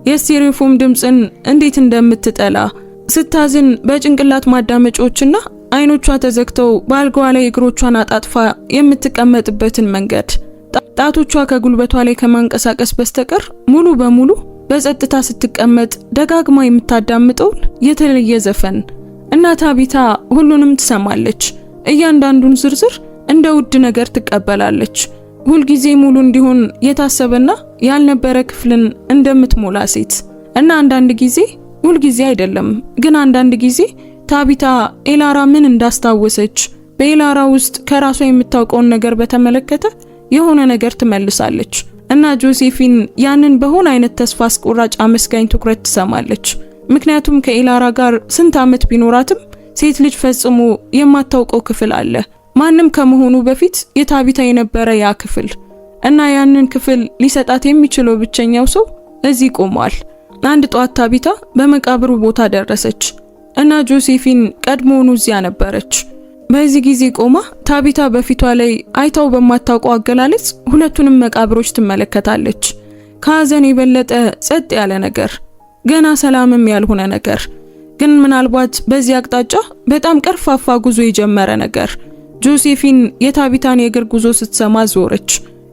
የስቴሪዮፎን ድምፅን እንዴት እንደምትጠላ፣ ስታዝን በጭንቅላት ማዳመጫዎችና አይኖቿ ተዘግተው በአልጋዋ ላይ እግሮቿን አጣጥፋ የምትቀመጥበትን መንገድ፣ ጣቶቿ ከጉልበቷ ላይ ከማንቀሳቀስ በስተቀር ሙሉ በሙሉ በጸጥታ ስትቀመጥ ደጋግማ የምታዳምጠውን የተለየ ዘፈን። እና ታቢታ ሁሉንም ትሰማለች። እያንዳንዱን ዝርዝር እንደ ውድ ነገር ትቀበላለች። ሁልጊዜ ሙሉ እንዲሆን የታሰበና ያልነበረ ክፍልን እንደምትሞላ ሴት። እና አንዳንድ ጊዜ፣ ሁልጊዜ አይደለም ግን አንዳንድ ጊዜ ታቢታ ኤላራ ምን እንዳስታወሰች በኤላራ ውስጥ ከራሷ የምታውቀውን ነገር በተመለከተ የሆነ ነገር ትመልሳለች። እና ጆሴፊን ያንን በሆነ አይነት ተስፋ አስቆራጭ አመስጋኝ ትኩረት ትሰማለች። ምክንያቱም ከኤላራ ጋር ስንት ዓመት ቢኖራትም ሴት ልጅ ፈጽሞ የማታውቀው ክፍል አለ። ማንም ከመሆኑ በፊት የታቢታ የነበረ ያ ክፍል እና ያንን ክፍል ሊሰጣት የሚችለው ብቸኛው ሰው እዚህ ቆሟል። አንድ ጧት ታቢታ በመቃብሩ ቦታ ደረሰች እና ጆሴፊን ቀድሞውኑ እዚያ ነበረች። በዚህ ጊዜ ቆማ ታቢታ በፊቷ ላይ አይታው በማታውቀው አገላለጽ ሁለቱንም መቃብሮች ትመለከታለች። ከሐዘን የበለጠ ጸጥ ያለ ነገር፣ ገና ሰላምም ያልሆነ ነገር፣ ግን ምናልባት በዚህ አቅጣጫ በጣም ቀርፋፋ ጉዞ የጀመረ ነገር። ጆሴፊን የታቢታን የእግር ጉዞ ስትሰማ ዞረች።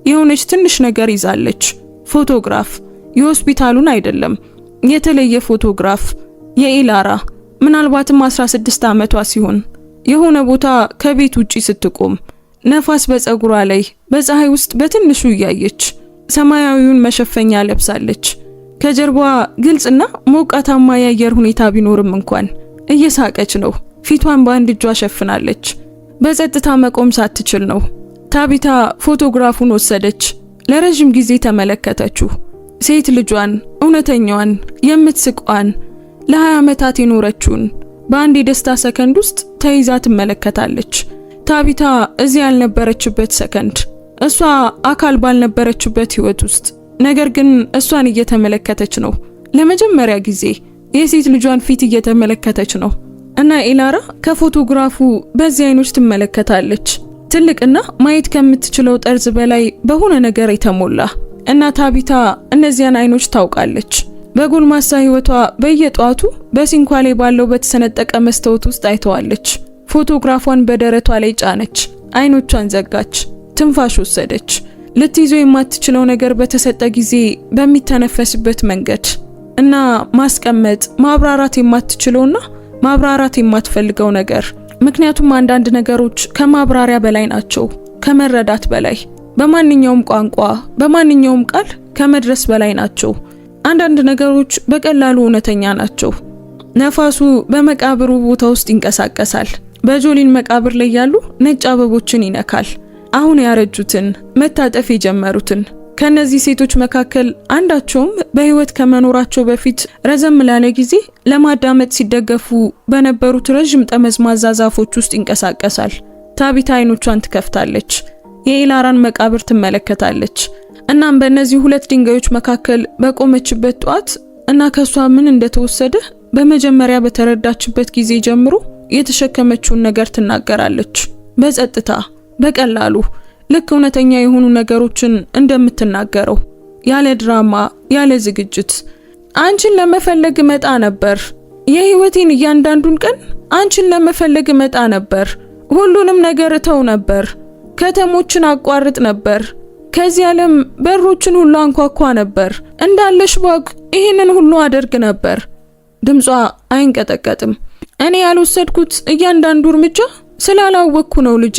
የሆነች ትንሽ ነገር ይዛለች። ፎቶግራፍ፣ የሆስፒታሉን አይደለም፣ የተለየ ፎቶግራፍ የኤላራ ምናልባትም 16 ዓመቷ ሲሆን የሆነ ቦታ ከቤት ውጪ ስትቆም ነፋስ በፀጉሯ ላይ በፀሐይ ውስጥ በትንሹ እያየች ሰማያዊውን መሸፈኛ ለብሳለች። ከጀርባዋ ግልጽና ሞቃታማ የአየር ሁኔታ ቢኖርም እንኳን እየሳቀች ነው። ፊቷን በአንድ እጇ ሸፍናለች። በጸጥታ መቆም ሳትችል ነው። ታቢታ ፎቶግራፉን ወሰደች። ለረጅም ጊዜ ተመለከተችው። ሴት ልጇን፣ እውነተኛዋን፣ የምትስቋን፣ ለ20 ዓመታት የኖረችውን በአንድ የደስታ ሰከንድ ውስጥ ተይዛ ትመለከታለች። ታቢታ እዚህ ያልነበረችበት ሰከንድ፣ እሷ አካል ባልነበረችበት ህይወት ውስጥ ነገር ግን እሷን እየተመለከተች ነው። ለመጀመሪያ ጊዜ የሴት ልጇን ፊት እየተመለከተች ነው እና ኤላራ ከፎቶግራፉ በዚህ አይኖች ትመለከታለች። ትልቅና ማየት ከምትችለው ጠርዝ በላይ በሆነ ነገር የተሞላ እና ታቢታ እነዚያን አይኖች ታውቃለች። በጎልማሳ ህይወቷ በየጧቱ በሲንኳ ላይ ባለው በተሰነጠቀ መስታወት ውስጥ አይተዋለች። ፎቶግራፏን በደረቷ ላይ ጫነች፣ አይኖቿን ዘጋች፣ ትንፋሽ ወሰደች። ልትይዞ የማትችለው ነገር በተሰጠ ጊዜ በሚተነፈስበት መንገድ እና ማስቀመጥ ማብራራት የማትችለውና ማብራራት የማትፈልገው ነገር። ምክንያቱም አንዳንድ ነገሮች ከማብራሪያ በላይ ናቸው፣ ከመረዳት በላይ፣ በማንኛውም ቋንቋ በማንኛውም ቃል ከመድረስ በላይ ናቸው። አንዳንድ ነገሮች በቀላሉ እውነተኛ ናቸው። ነፋሱ በመቃብሩ ቦታ ውስጥ ይንቀሳቀሳል። በጆሊን መቃብር ላይ ያሉ ነጭ አበቦችን ይነካል። አሁን ያረጁትን መታጠፍ የጀመሩትን። ከነዚህ ሴቶች መካከል አንዳቸውም በህይወት ከመኖራቸው በፊት ረዘም ላለ ጊዜ ለማዳመጥ ሲደገፉ በነበሩት ረጅም ጠመዝማዛ ዛፎች ውስጥ ይንቀሳቀሳል። ታቢታ አይኖቿን ትከፍታለች፣ የኤላራን መቃብር ትመለከታለች። እናም በእነዚህ ሁለት ድንጋዮች መካከል በቆመችበት ጧት እና ከሷ ምን እንደተወሰደ በመጀመሪያ በተረዳችበት ጊዜ ጀምሮ የተሸከመችውን ነገር ትናገራለች። በጸጥታ በቀላሉ ልክ እውነተኛ የሆኑ ነገሮችን እንደምትናገረው፣ ያለ ድራማ ያለ ዝግጅት። አንቺን ለመፈለግ መጣ ነበር። የህይወቴን እያንዳንዱን ቀን አንቺን ለመፈለግ መጣ ነበር። ሁሉንም ነገር እተው ነበር። ከተሞችን አቋርጥ ነበር። ከዚህ ዓለም በሮችን ሁሉ አንኳኳ ነበር። እንዳለሽ ባቅ ይህንን ሁሉ አደርግ ነበር። ድምጿ አይንቀጠቀጥም። እኔ ያልወሰድኩት እያንዳንዱ እርምጃ ስላላወቅኩ ነው ልጄ።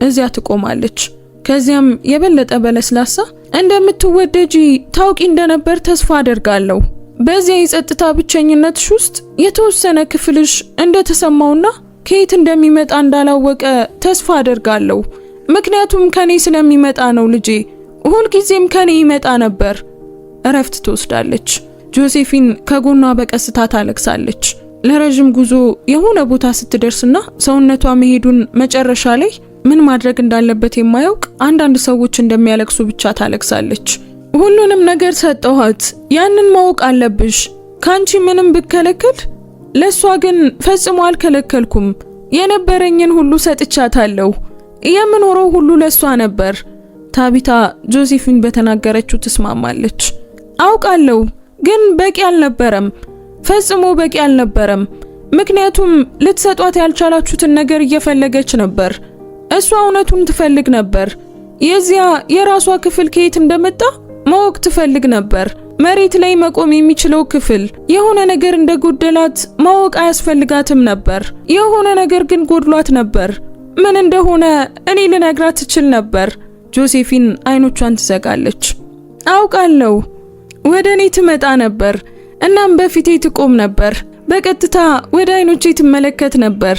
እዚያ ትቆማለች። ከዚያም የበለጠ በለስላሳ እንደምትወደጂ ታውቂ እንደነበር ተስፋ አደርጋለሁ። በዚያ የጸጥታ ብቸኝነትሽ ውስጥ የተወሰነ ክፍልሽ እንደተሰማውና ከየት እንደሚመጣ እንዳላወቀ ተስፋ አደርጋለሁ። ምክንያቱም ከኔ ስለሚመጣ ነው ልጄ። ሁልጊዜም ከኔ ይመጣ ነበር። እረፍት ትወስዳለች። ጆሴፊን ከጎኗ በቀስታ ታለቅሳለች። ለረጅም ጉዞ የሆነ ቦታ ስትደርስና ሰውነቷ መሄዱን መጨረሻ ላይ ምን ማድረግ እንዳለበት የማያውቅ አንዳንድ ሰዎች እንደሚያለቅሱ ብቻ ታለቅሳለች። ሁሉንም ነገር ሰጠኋት፣ ያንን ማወቅ አለብሽ። ካንቺ ምንም ብከለከል ለሷ ግን ፈጽሞ አልከለከልኩም። የነበረኝን ሁሉ ሰጥቻታለሁ። የምኖረው ሁሉ ለሷ ነበር። ታቢታ ጆሴፊን በተናገረችው ትስማማለች። አውቃለሁ፣ ግን በቂ አልነበረም። ፈጽሞ በቂ አልነበረም። ምክንያቱም ልትሰጧት ያልቻላችሁትን ነገር እየፈለገች ነበር። እሷ እውነቱን ትፈልግ ነበር። የዚያ የራሷ ክፍል ከየት እንደመጣ ማወቅ ትፈልግ ነበር። መሬት ላይ መቆም የሚችለው ክፍል የሆነ ነገር እንደጎደላት ማወቅ አያስፈልጋትም ነበር። የሆነ ነገር ግን ጎድሏት ነበር። ምን እንደሆነ እኔ ልነግራት እችል ነበር። ጆሴፊን አይኖቿን ትዘጋለች። አውቃለሁ። ወደ እኔ ትመጣ ነበር። እናም በፊቴ ትቆም ነበር። በቀጥታ ወደ አይኖቼ ትመለከት ነበር።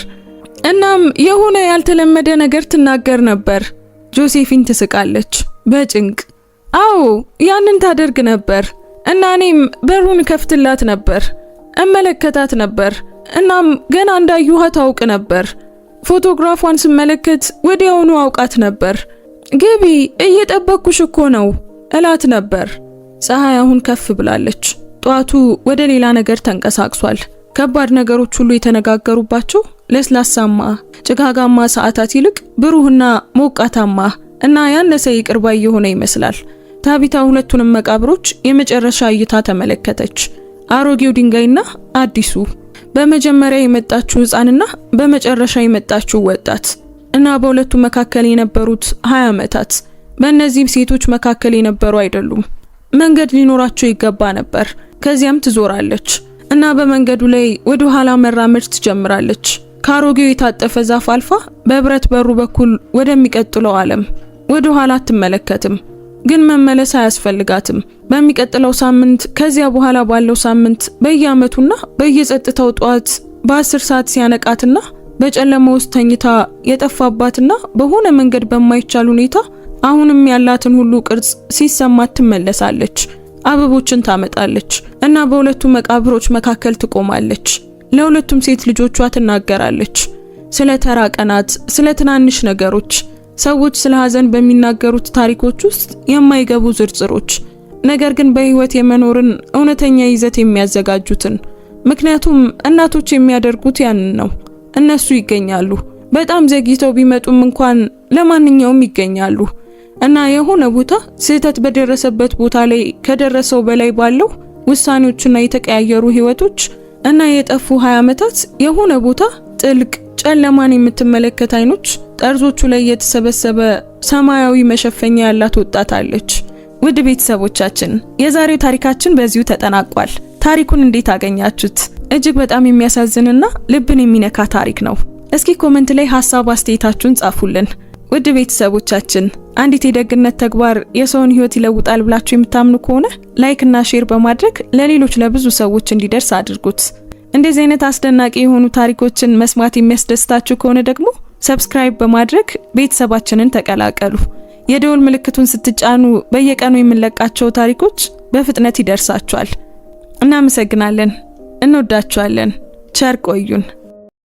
እናም የሆነ ያልተለመደ ነገር ትናገር ነበር። ጆሴፊን ትስቃለች በጭንቅ። አዎ ያንን ታደርግ ነበር እና እኔም በሩን ከፍትላት ነበር፣ እመለከታት ነበር። እናም ገና እንዳየኋት ታውቅ ነበር። ፎቶግራፏን ስመለከት ወዲያውኑ አውቃት ነበር። ግቢ እየጠበቅኩሽ እኮ ነው እላት ነበር። ፀሐይ አሁን ከፍ ብላለች። ጧቱ ወደ ሌላ ነገር ተንቀሳቅሷል። ከባድ ነገሮች ሁሉ የተነጋገሩባቸው ለስላሳማ ጭጋጋማ ሰዓታት ይልቅ ብሩህና ሞቃታማ እና ያነሰ ይቅርባ የሆነ ይመስላል። ታቢታ ሁለቱንም መቃብሮች የመጨረሻ እይታ ተመለከተች። አሮጌው ድንጋይና አዲሱ፣ በመጀመሪያ የመጣችው ሕፃንና በመጨረሻ የመጣችው ወጣት እና በሁለቱ መካከል የነበሩት 20 ዓመታት በእነዚህ ሴቶች መካከል የነበሩ አይደሉም። መንገድ ሊኖራቸው ይገባ ነበር። ከዚያም ትዞራለች እና በመንገዱ ላይ ወደ ኋላ መራመድ ትጀምራለች። ካሮጌው የታጠፈ ዛፍ አልፋ በብረት በሩ በኩል ወደሚቀጥለው ዓለም ወደ ኋላ አትመለከትም። ግን መመለስ አያስፈልጋትም። በሚቀጥለው ሳምንት ከዚያ በኋላ ባለው ሳምንት በየዓመቱና በየጸጥታው ጧት በ10 ሰዓት ሲያነቃትና በጨለማ ውስጥ ተኝታ የጠፋባትና በሆነ መንገድ በማይቻል ሁኔታ አሁንም ያላትን ሁሉ ቅርጽ ሲሰማት ትመለሳለች። አበቦችን ታመጣለች እና በሁለቱ መቃብሮች መካከል ትቆማለች። ለሁለቱም ሴት ልጆቿ ትናገራለች። ስለ ተራ ቀናት፣ ስለ ትናንሽ ነገሮች፣ ሰዎች ስለ ሐዘን በሚናገሩት ታሪኮች ውስጥ የማይገቡ ዝርዝሮች፣ ነገር ግን በህይወት የመኖርን እውነተኛ ይዘት የሚያዘጋጁትን። ምክንያቱም እናቶች የሚያደርጉት ያንን ነው። እነሱ ይገኛሉ። በጣም ዘግይተው ቢመጡም እንኳን ለማንኛውም ይገኛሉ እና የሆነ ቦታ ስህተት በደረሰበት ቦታ ላይ ከደረሰው በላይ ባለው ውሳኔዎችና የተቀያየሩ ህይወቶች እና የጠፉ 20 ዓመታት የሆነ ቦታ ጥልቅ ጨለማን የምትመለከት አይኖች ጠርዞቹ ላይ የተሰበሰበ ሰማያዊ መሸፈኛ ያላት ወጣት አለች። ውድ ቤተሰቦቻችን የዛሬው ታሪካችን በዚሁ ተጠናቋል። ታሪኩን እንዴት አገኛችሁት? እጅግ በጣም የሚያሳዝንና ልብን የሚነካ ታሪክ ነው። እስኪ ኮሜንት ላይ ሐሳብ አስተያየታችሁን ጻፉልን። ውድ ቤተሰቦቻችን አንዲት የደግነት ተግባር የሰውን ህይወት ይለውጣል ብላችሁ የምታምኑ ከሆነ ላይክ እና ሼር በማድረግ ለሌሎች ለብዙ ሰዎች እንዲደርስ አድርጉት። እንደዚህ አይነት አስደናቂ የሆኑ ታሪኮችን መስማት የሚያስደስታችሁ ከሆነ ደግሞ ሰብስክራይብ በማድረግ ቤተሰባችንን ተቀላቀሉ። የደወል ምልክቱን ስትጫኑ በየቀኑ የምንለቃቸው ታሪኮች በፍጥነት ይደርሳችኋል። እናመሰግናለን። እንወዳችኋለን። ቸር ቆዩን።